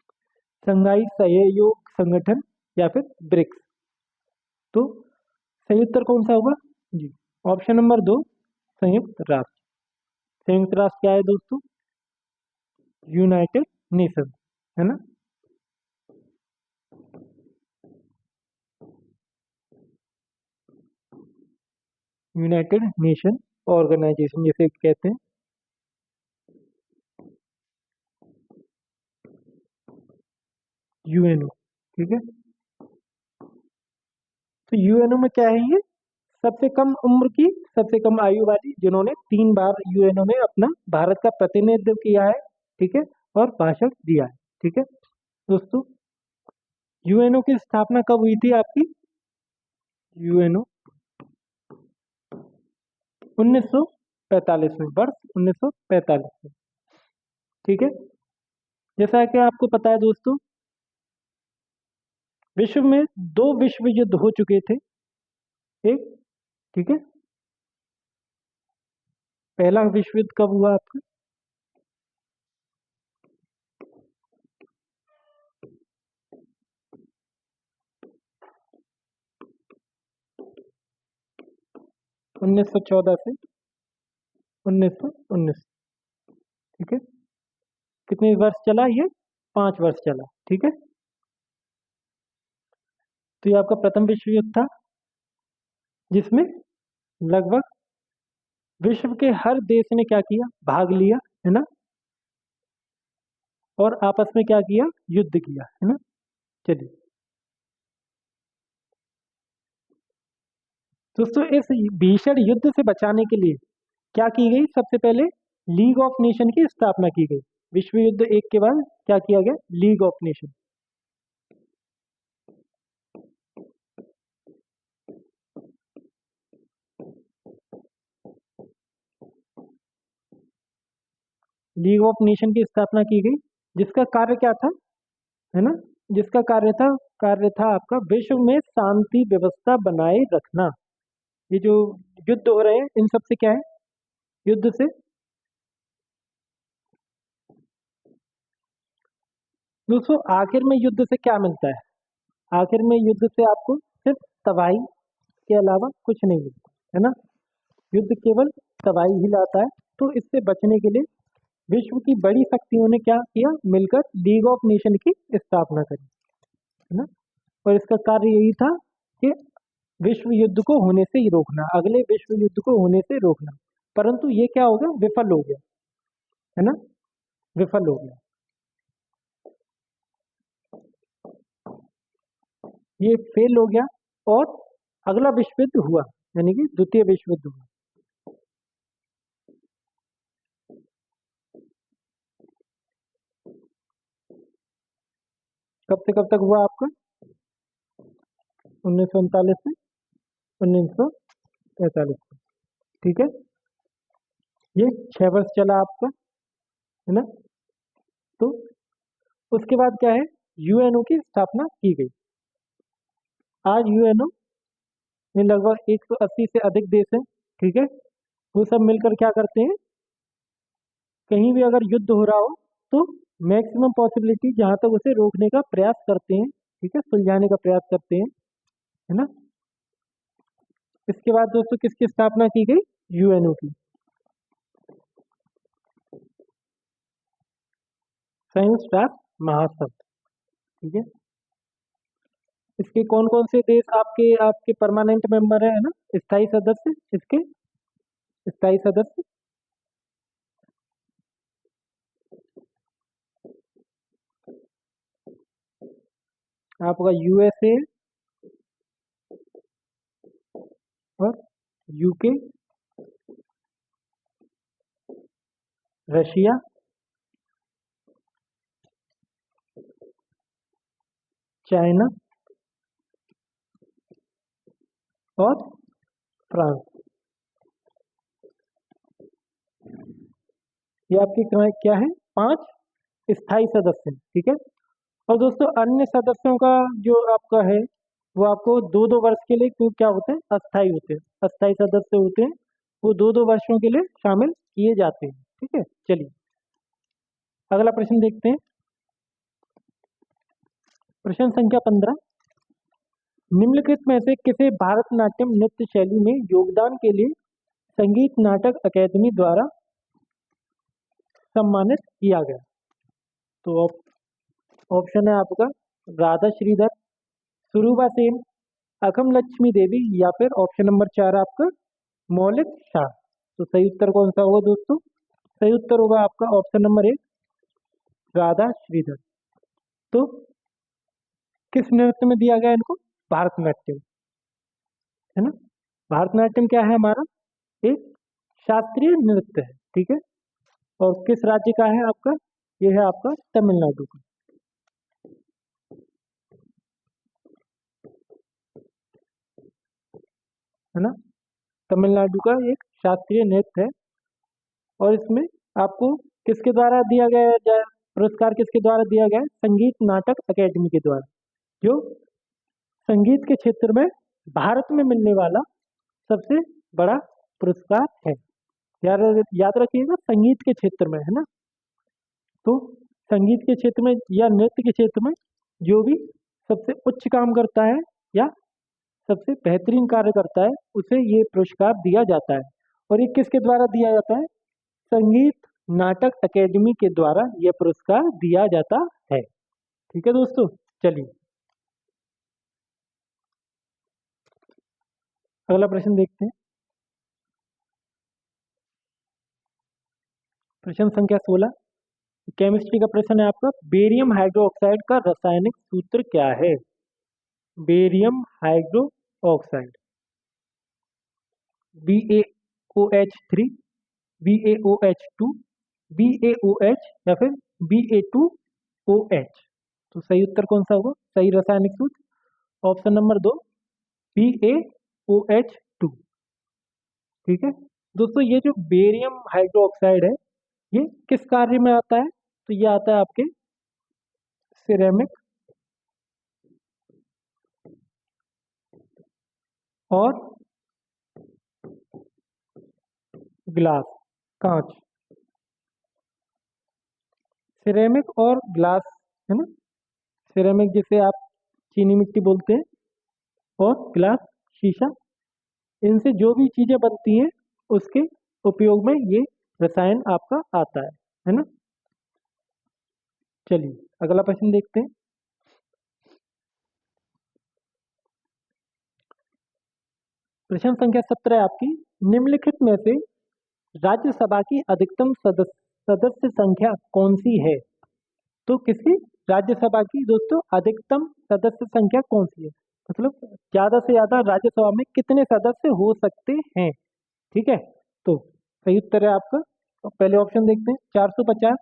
संघाई सहयोग संगठन या फिर ब्रिक्स। तो सही उत्तर कौन सा होगा जी, ऑप्शन नंबर 2 संयुक्त राष्ट्र। संयुक्त राष्ट्र क्या है दोस्तों, यूनाइटेड नेशन, है ना। यूनाइटेड नेशन ऑर्गेनाइजेशन जैसे कहते हैं, यूएनओ। ठीक है, तो यूएनओ में क्या है, ये सबसे कम उम्र की सबसे कम आयु वाली जिन्होंने 3 बार यूएनओ में अपना भारत का प्रतिनिधित्व किया है, ठीक है, और भाषण दिया है। ठीक है दोस्तों, यूएनओ की स्थापना कब हुई थी आपकी, यूएनओ 1945 में, वर्ष 1945 में। ठीक है, जैसा कि आपको पता है दोस्तों, विश्व में 2 विश्व युद्ध हो चुके थे। एक, ठीक है, पहला विश्व युद्ध कब हुआ आपका, उन्नीस सौ 14 से 1919। ठीक है, कितने वर्ष चला ये, 5 वर्ष चला। ठीक है, तो ये आपका प्रथम विश्व युद्ध था, जिसमें लगभग विश्व के हर देश ने क्या किया, भाग लिया, है ना, और आपस में क्या किया, युद्ध किया, है ना। चलिए दोस्तों, इस भीषण युद्ध से बचाने के लिए क्या की गई, सबसे पहले लीग ऑफ नेशन की स्थापना की गई। विश्व युद्ध एक के बाद क्या किया गया, league of nation. League of nation की स्थापना की गई, जिसका कार्य क्या था, है ना, जिसका कार्य था आपका विश्व में शांति व्यवस्था बनाए रखना। ये जो युद्ध हो रहे हैं इन सब से क्या है, युद्ध से दोस्तों आखिर में युद्ध से क्या मिलता है, आखिर में युद्ध से आपको सिर्फ तबाही के अलावा कुछ नहीं मिलता, है ना। युद्ध केवल तबाही ही लाता है। तो इससे बचने के लिए विश्व की बड़ी शक्तियों ने क्या किया, मिलकर लीग ऑफ नेशन की स्थापना करी, है ना। और इसका कार्य यही था कि विश्व युद्ध को होने से ही रोकना, अगले विश्व युद्ध को होने से रोकना। परंतु ये क्या हो गया, विफल हो गया, है ना, विफल हो गया, ये फेल हो गया। और अगला विश्व युद्ध हुआ, यानी कि द्वितीय विश्व युद्ध हुआ। कब से कब तक हुआ आपका, 1939 से 1945 तक। ठीक है, ये 6 वर्ष चला आपका, है ना। तो उसके बाद क्या है, यूएनओ की स्थापना की गई। आज यूएनओ में लगभग 180 से अधिक देश हैं। ठीक है, वो सब मिलकर क्या करते हैं, कहीं भी अगर युद्ध हो रहा हो तो मैक्सिमम पॉसिबिलिटी जहां तक उसे रोकने का प्रयास करते हैं, ठीक है, सुलझाने का प्रयास करते हैं, है ना। इसके बाद दोस्तों किसकी स्थापना की गई, यूएनओ की, संयुक्त राष्ट्र महासंघ। ठीक है, इसके कौन कौन से देश आपके आपके परमानेंट मेंबर है ना, स्थायी सदस्य इसके, स्थायी सदस्य? आपका यूएसए और यूके, रशिया, चाइना और फ्रांस। ये आपके क्या है, पांच स्थायी सदस्य हैं, ठीक है। और दोस्तों अन्य सदस्यों का जो आपका है वो आपको 2-2 वर्ष के लिए क्या होते हैं, अस्थायी होते हैं, अस्थायी सदस्य होते हैं, वो 2-2 वर्षों के लिए शामिल किए जाते हैं। ठीक है, चलिए अगला प्रश्न देखते हैं। प्रश्न संख्या 15, निम्नलिखित में से किसे भारतनाट्यम नृत्य शैली में योगदान के लिए संगीत नाटक अकादमी द्वारा सम्मानित किया गया? तो ऑप्शन है आपका राधा श्रीधर, सुरुबा सेन, अकम लक्ष्मी देवी, या फिर ऑप्शन नंबर 4 आपका मौलिक शाह। तो सही उत्तर कौन सा होगा दोस्तों? सही उत्तर होगा आपका ऑप्शन नंबर 1 राधा श्रीधर। तो किस नृत्य में दिया गया इनको? भारतनाट्यम, है ना। भारतनाट्यम क्या है हमारा, एक शास्त्रीय नृत्य है, ठीक है। और किस राज्य का है आपका? ये है आपका तमिलनाडु का, है ना। तमिलनाडु का एक शास्त्रीय नृत्य है। और इसमें आपको किसके द्वारा दिया गया है पुरस्कार किसके द्वारा दिया गया है? संगीत नाटक अकादमी के द्वारा, जो संगीत के क्षेत्र में भारत में मिलने वाला सबसे बड़ा पुरस्कार है। याद याद रखिएगा, संगीत के क्षेत्र में, है ना। तो संगीत के क्षेत्र में या नृत्य के क्षेत्र में जो भी सबसे उच्च काम करता है या सबसे बेहतरीन कार्य करता है उसे ये पुरस्कार दिया जाता है। और ये किसके द्वारा दिया जाता है? संगीत नाटक अकादमी के द्वारा यह पुरस्कार दिया जाता है। ठीक है दोस्तों, चलिए अगला प्रश्न देखते हैं। प्रश्न संख्या 16, केमिस्ट्री का प्रश्न है आपका, बेरियम हाइड्रोक्साइड का रासायनिक सूत्र क्या है? Barium hydro oxide, BaOH3, BaOH2, BaOH, या फिर Ba2OH। तो सही उत्तर कौन सा होगा, सही रासायनिक सूत्र? Option number 2 BaOH2। ठीक है दोस्तों, ये जो बेरियम हाइड्रोक्साइड है ये किस कार्य में आता है? तो ये आता है आपके सिरेमिक और ग्लास, कांच, सिरेमिक और ग्लास, है ना। सिरेमिक जिसे आप चीनी मिट्टी बोलते हैं, और ग्लास शीशा, इनसे जो भी चीजें बनती हैं उसके उपयोग में ये रसायन आपका आता है ना। चलिए अगला प्रश्न देखते हैं। प्रश्न संख्या 17 है आपकी, निम्नलिखित में से राज्यसभा की अधिकतम सदस्य संख्या कौन सी है? तो किसी राज्यसभा की दोस्तों अधिकतम सदस्य संख्या कौन सी है, मतलब ज्यादा से ज्यादा राज्यसभा में कितने सदस्य हो सकते हैं? ठीक है, तो सही उत्तर है आपका, तो पहले ऑप्शन देखते हैं, 450,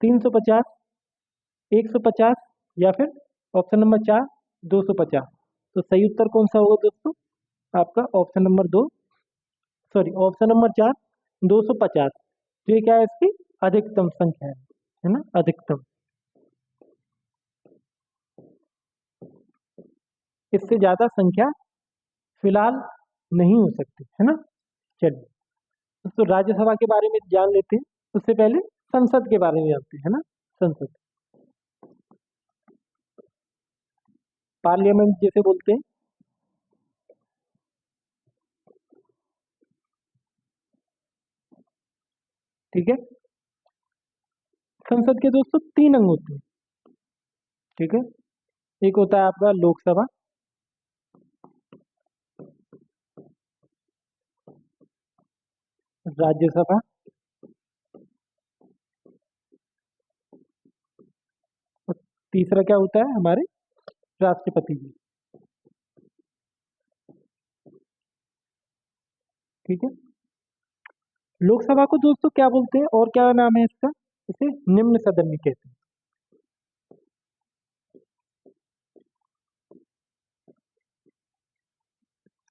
350, 150, या फिर ऑप्शन नंबर 4 250। तो सही उत्तर कौन सा होगा दोस्तों? आपका option number 2, sorry option number 4 250। तो ये क्या है, इसकी अधिकतम संख्या है ना, अधिकतम। इससे ज्यादा संख्या फिलहाल नहीं हो सकती, है ना। चलिए दोस्तों राज्यसभा के बारे में जान लेते हैं, उससे पहले संसद के बारे में जानते हैं, है ना। संसद, पार्लियामेंट जिसे बोलते हैं। ठीक है, संसद के दोस्तों 3 अंग होते हैं। ठीक है। एक होता है आपका लोकसभा, राज्यसभा, और तीसरा क्या होता है हमारे राष्ट्रपति जी। ठीक है। लोकसभा को दोस्तों क्या बोलते हैं और क्या नाम है इसका? इसे निम्न सदन भी कहते हैं।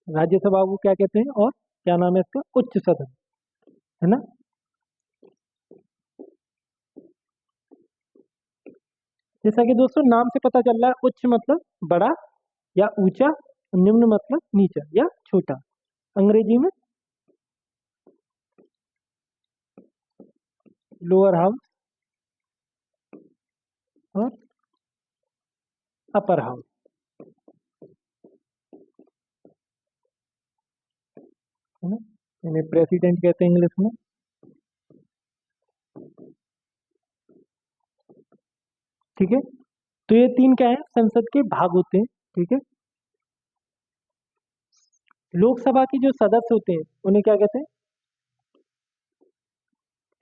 राज्यसभा को क्या कहते हैं और क्या नाम है इसका? उच्च सदन, है ना। जैसा कि दोस्तों नाम से पता चल रहा है, उच्च मतलब बड़ा या ऊंचा, निम्न मतलब नीचा या छोटा। अंग्रेजी में लोअर हाउस और अपर हाउस, है ना। इन्हें प्रेसिडेंट कहते हैं इंग्लिश में। ठीक है। तो ये तीन क्या है? संसद के भाग होते हैं। ठीक है। लोकसभा के जो सदस्य होते हैं उन्हें क्या कहते हैं?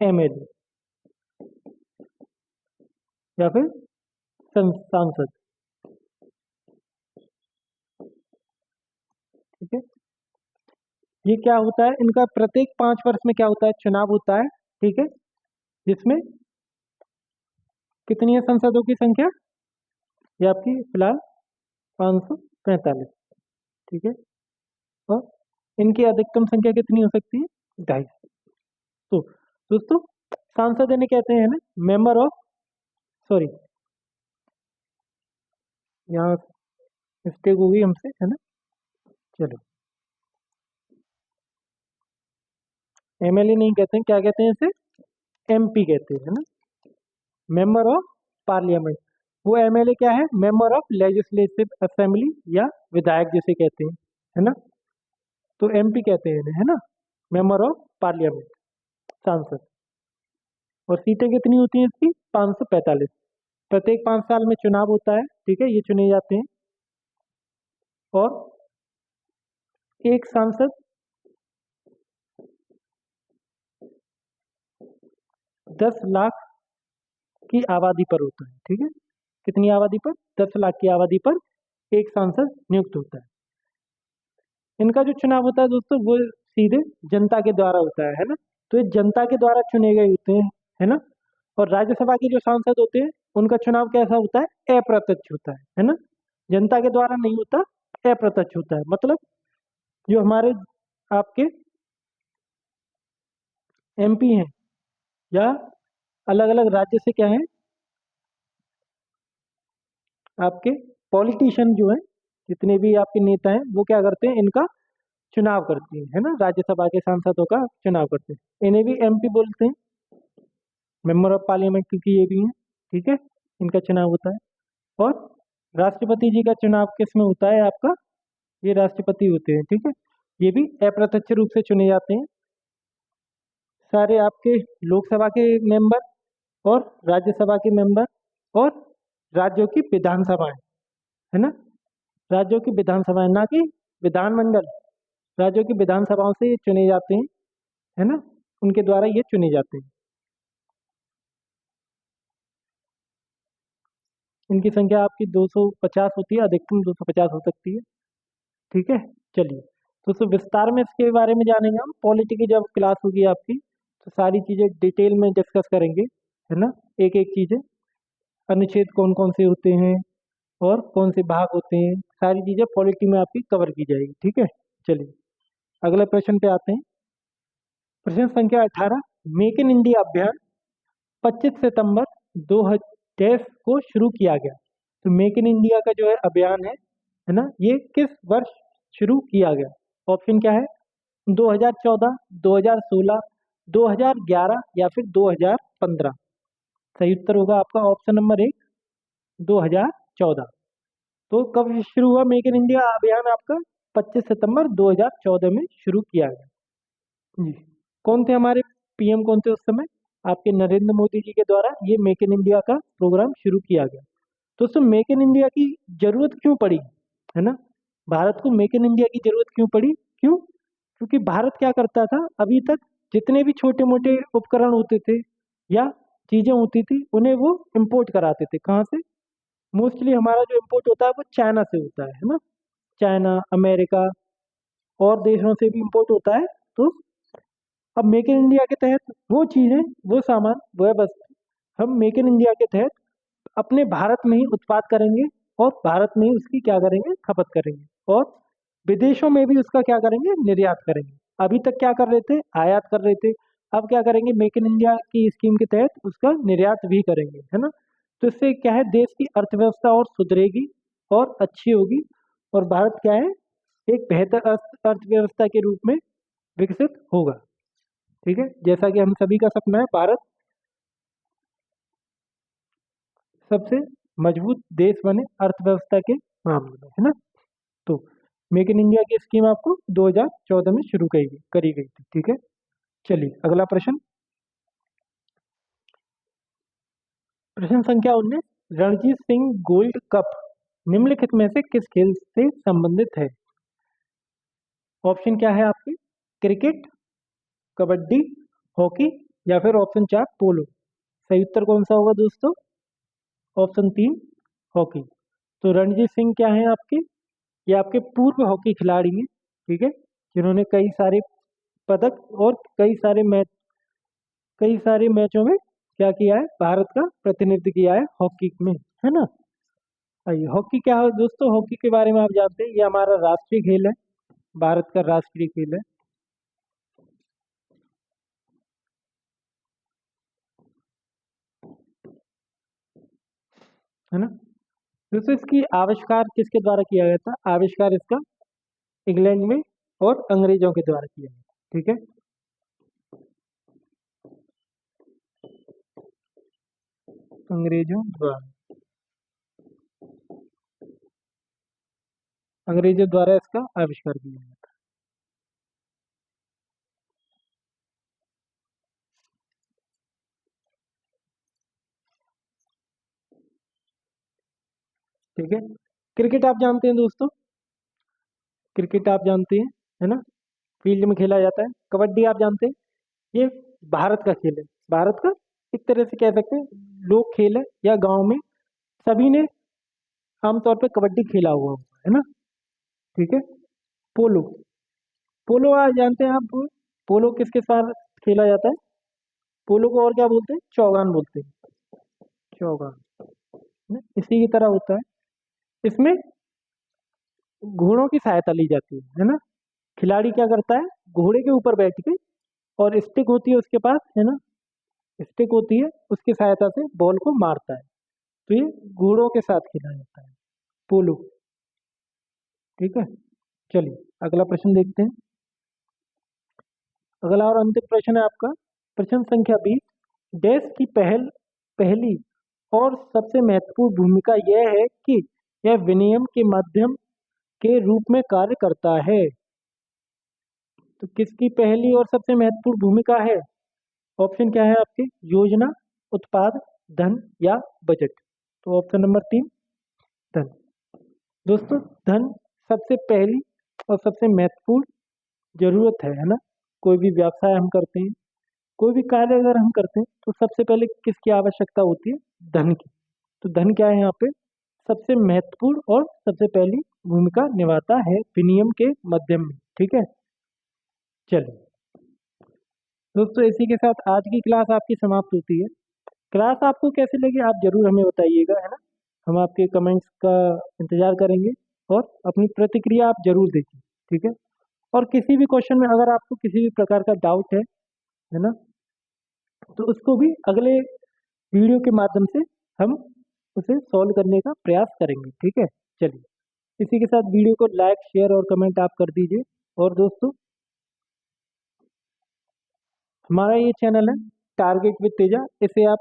एमएलए या फिर सांसद। ठीक है। ये क्या होता है? इनका प्रत्येक 5 वर्ष में क्या होता है? चुनाव होता है। ठीक है। जिसमें कितनी है संसदों की संख्या? ये आपकी फिलहाल 545। ठीक है। और इनकी अधिकतम संख्या कितनी हो सकती है? 250। तो दोस्तों सांसद इन्हें कहते हैं ना मेंबर ऑफ, सॉरी यहाँ मिस्टेक हो गई हमसे, है ना। चलो, एमएलए नहीं कहते हैं, क्या कहते हैं इसे? एमपी कहते हैं, है ना। Member of parliament. वो एमएलए क्या है? मेंबर ऑफ लेजिस्लेटिव असेंबली या विधायक जिसे कहते हैं, है ना। तो एमपी कहते हैं इन्हें, है ना, मेंबर ऑफ पार्लियामेंट, सांसद। और सीटें कितनी होती हैं इसकी? 545। प्रत्येक 5 साल में चुनाव होता है। ठीक है। ये चुने जाते हैं। और एक सांसद 10 लाख की आबादी पर होता है। ठीक है। कितनी आबादी पर? 10 लाख की आबादी पर एक सांसद नियुक्त होता है। इनका जो चुनाव होता है दोस्तों वो सीधे जनता के द्वारा होता है ना। तो ये जनता के द्वारा चुने गए होते हैं, है ना। और राज्यसभा के जो सांसद होते हैं उनका चुनाव कैसा होता है? अप्रत्यक्ष होता है ना। जनता के द्वारा नहीं होता, अप्रत्यक्ष होता है। मतलब जो हमारे आपके एमपी हैं या अलग अलग राज्य से क्या है आपके पॉलिटिशियन जो है, जितने भी आपके नेता हैं वो क्या करते हैं? इनका चुनाव करते हैं, है ना। राज्यसभा के सांसदों का चुनाव करते हैं। इन्हें भी एमपी बोलते हैं, मेंबर ऑफ पार्लियामेंट, क्योंकि ये भी हैं। ठीक है। इनका चुनाव होता है। और राष्ट्रपति जी का चुनाव किस में होता है आपका? ये राष्ट्रपति होते हैं। ठीक है। ये भी अप्रत्यक्ष रूप से चुने जाते हैं। सारे आपके लोकसभा के मेंबर और राज्यसभा के मेंबर और राज्यों की विधानसभाएं, है ना। राज्यों की विधानसभाएं, ना कि विधानमंडल। राज्यों की विधानसभाओं से ये चुने जाते हैं, है ना। उनके द्वारा ये चुने जाते हैं। इनकी संख्या आपकी 250 होती है, अधिकतम 250 हो सकती है। ठीक है। चलिए, तो विस्तार में इसके बारे में जानेंगे हम। पॉलिटी की जब क्लास होगी आपकी तो सारी चीज़ें डिटेल में डिस्कस करेंगे, है ना। एक एक चीज़ें, अनुच्छेद कौन कौन से होते हैं और कौन से भाग होते हैं, सारी चीज़ें पॉलिटी में आपकी कवर की जाएगी। ठीक है। चलिए अगले प्रश्न पे आते हैं। प्रश्न संख्या 18। मेक इन इंडिया अभियान 25 सितंबर 2010 को शुरू किया गया। तो मेक इन इंडिया का जो है अभियान है ना, ये किस वर्ष शुरू किया गया? ऑप्शन क्या है? 2014, 2016, 2011 या फिर 2015। सही उत्तर होगा आपका ऑप्शन नंबर 1, 2014। तो कब शुरू हुआ मेक इन इंडिया अभियान आपका? 25 सितंबर 2014 में शुरू किया गया जी। कौन थे हमारे पीएम, कौन थे उस समय? आपके नरेंद्र मोदी जी के द्वारा ये मेक इन इंडिया का प्रोग्राम शुरू किया गया। दोस्तों मेक इन इंडिया की जरूरत क्यों पड़ी, है ना? भारत को मेक इन इंडिया की जरूरत क्यों पड़ी? क्यों? क्योंकि भारत क्या करता था अभी तक, जितने भी छोटे मोटे उपकरण होते थे या चीजें होती थी उन्हें वो इम्पोर्ट कराते थे। कहाँ से? मोस्टली हमारा जो इम्पोर्ट होता है वो चाइना से होता है ना? चाइना, अमेरिका और देशों से भी इम्पोर्ट होता है। तो अब मेक इन इंडिया के तहत वो चीजें, वो सामान, वह वस्तु हम मेक इन इंडिया के तहत अपने भारत में ही उत्पाद करेंगे और भारत में ही उसकी क्या करेंगे, खपत करेंगे और विदेशों में भी उसका क्या करेंगे, निर्यात करेंगे। अभी तक क्या कर रहे थे, आयात कर रहे थे। अब क्या करेंगे, मेक इन इंडिया की स्कीम के तहत उसका निर्यात भी करेंगे, है ना? तो इससे क्या है, देश की अर्थव्यवस्था और सुधरेगी और अच्छी होगी और भारत क्या है, एक बेहतर अर्थव्यवस्था के रूप में विकसित होगा। ठीक है, जैसा कि हम सभी का सपना है भारत सबसे मजबूत देश बने अर्थव्यवस्था के मामले में, है ना? तो मेक इन इंडिया की स्कीम आपको 2014 में शुरू करी गई थी। ठीक है, चलिए अगला प्रश्न। प्रश्न संख्या 19, रणजीत सिंह गोल्ड कप निम्नलिखित में से किस खेल से संबंधित है? ऑप्शन क्या है आपके? क्रिकेट, कबड्डी, हॉकी या फिर ऑप्शन 4 पोलो। सही उत्तर कौन सा होगा दोस्तों? Option 3 hockey. तो रणजीत सिंह क्या है आपके? ये आपके पूर्व हॉकी खिलाड़ी हैं, ठीक है, जिन्होंने कई सारे पदक और कई सारे मैचों में क्या किया है, भारत का प्रतिनिधित्व किया है हॉकी में, है ना? आइए, हॉकी क्या है दोस्तों? हॉकी के बारे में आप जानते हैं, ये हमारा राष्ट्रीय खेल है, भारत का राष्ट्रीय खेल है ना? दोस्तों इसकी आविष्कार किसके द्वारा किया गया था? आविष्कार इसका इंग्लैंड में और अंग्रेजों के द्वारा किया गया था। ठीक है, अंग्रेजों द्वारा, अंग्रेजों द्वारा इसका आविष्कार किया गया था। ठीक है, क्रिकेट आप जानते हैं दोस्तों, क्रिकेट आप जानते हैं, है ना? फील्ड में खेला जाता है। कबड्डी आप जानते हैं, ये भारत का खेल है, भारत का एक तरह से कह सकते हैं लोक खेल है, या गांव में सभी ने आमतौर पर कबड्डी खेला हुआ होगा, है ना? ठीक है, पोलो, पोलो आप जानते हैं आप? पोलो किसके साथ खेला जाता है? पोलो को और क्या बोलते हैं? चौगान बोलते हैं, चौगान, है ना? इसी की तरह होता है। इसमें घोड़ों की सहायता ली जाती है ना? खिलाड़ी क्या करता है, घोड़े के ऊपर बैठ के, और स्टिक होती है उसके पास, है ना? स्टिक होती है, उसकी सहायता से बॉल को मारता है। तो ये घोड़ों के साथ खेला जाता है पोलो। ठीक है, चलिए अगला प्रश्न देखते हैं। अगला और अंतिम प्रश्न है आपका, प्रश्न संख्या 20, देश की पहली और सबसे महत्वपूर्ण भूमिका यह है कि यह विनिमय के माध्यम के रूप में कार्य करता है। तो किसकी पहली और सबसे महत्वपूर्ण भूमिका है? ऑप्शन क्या है आपके? योजना, उत्पाद, धन या बजट। तो ऑप्शन नंबर 3 धन। दोस्तों धन सबसे पहली और सबसे महत्वपूर्ण जरूरत है ना? कोई भी व्यवसाय हम करते हैं, कोई भी कार्य अगर हम करते हैं तो सबसे पहले किसकी आवश्यकता होती है? धन की। तो धन क्या है यहाँ पे? सबसे महत्वपूर्ण और सबसे पहली भूमिका निभाता है विनिमय के माध्यम में। ठीक है, चलिए दोस्तों इसी के साथ आज की क्लास आपकी समाप्त होती है। क्लास आपको कैसी लगी आप जरूर हमें बताइएगा, है ना? हम आपके कमेंट्स का इंतजार करेंगे और अपनी प्रतिक्रिया आप जरूर दीजिए। ठीक है, और किसी भी क्वेश्चन में अगर आपको किसी भी प्रकार का डाउट है ना, तो उसको भी अगले वीडियो के माध्यम से हम उसे सॉल्व करने का प्रयास करेंगे। ठीक है, चलिए इसी के साथ वीडियो को लाइक, शेयर और कमेंट आप कर दीजिए। और दोस्तों हमारा ये चैनल है टारगेट विद तेजा, इसे आप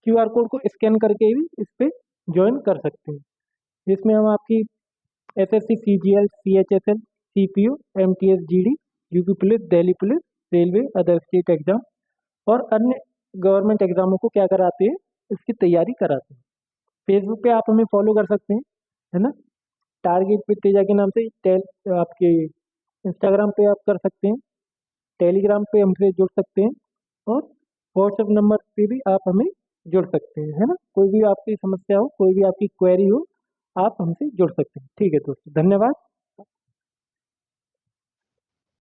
क्यूआर कोड को स्कैन करके भी इस पे ज्वाइन कर सकते हैं, जिसमें हम आपकी SSC, CGL, CHSL, CPO, MTS, GD, UP police, Delhi police, railway, other state exam और अन्य गवर्नमेंट एग्जामों को क्या कराते हैं, इसकी तैयारी कराते हैं। फेसबुक पे आप हमें फॉलो कर सकते हैं, है ना। टारगेट विद तेजा के नाम से आपके इंस्टाग्राम पे आप कर सकते हैं, टेलीग्राम पे हमसे जुड़ सकते हैं, और व्हाट्सएप नंबर पे भी आप हमें जुड़ सकते हैं, है ना। कोई भी आपकी समस्या हो, कोई भी आपकी क्वेरी हो, आप हमसे जुड़ सकते हैं। ठीक है दोस्तों, धन्यवाद।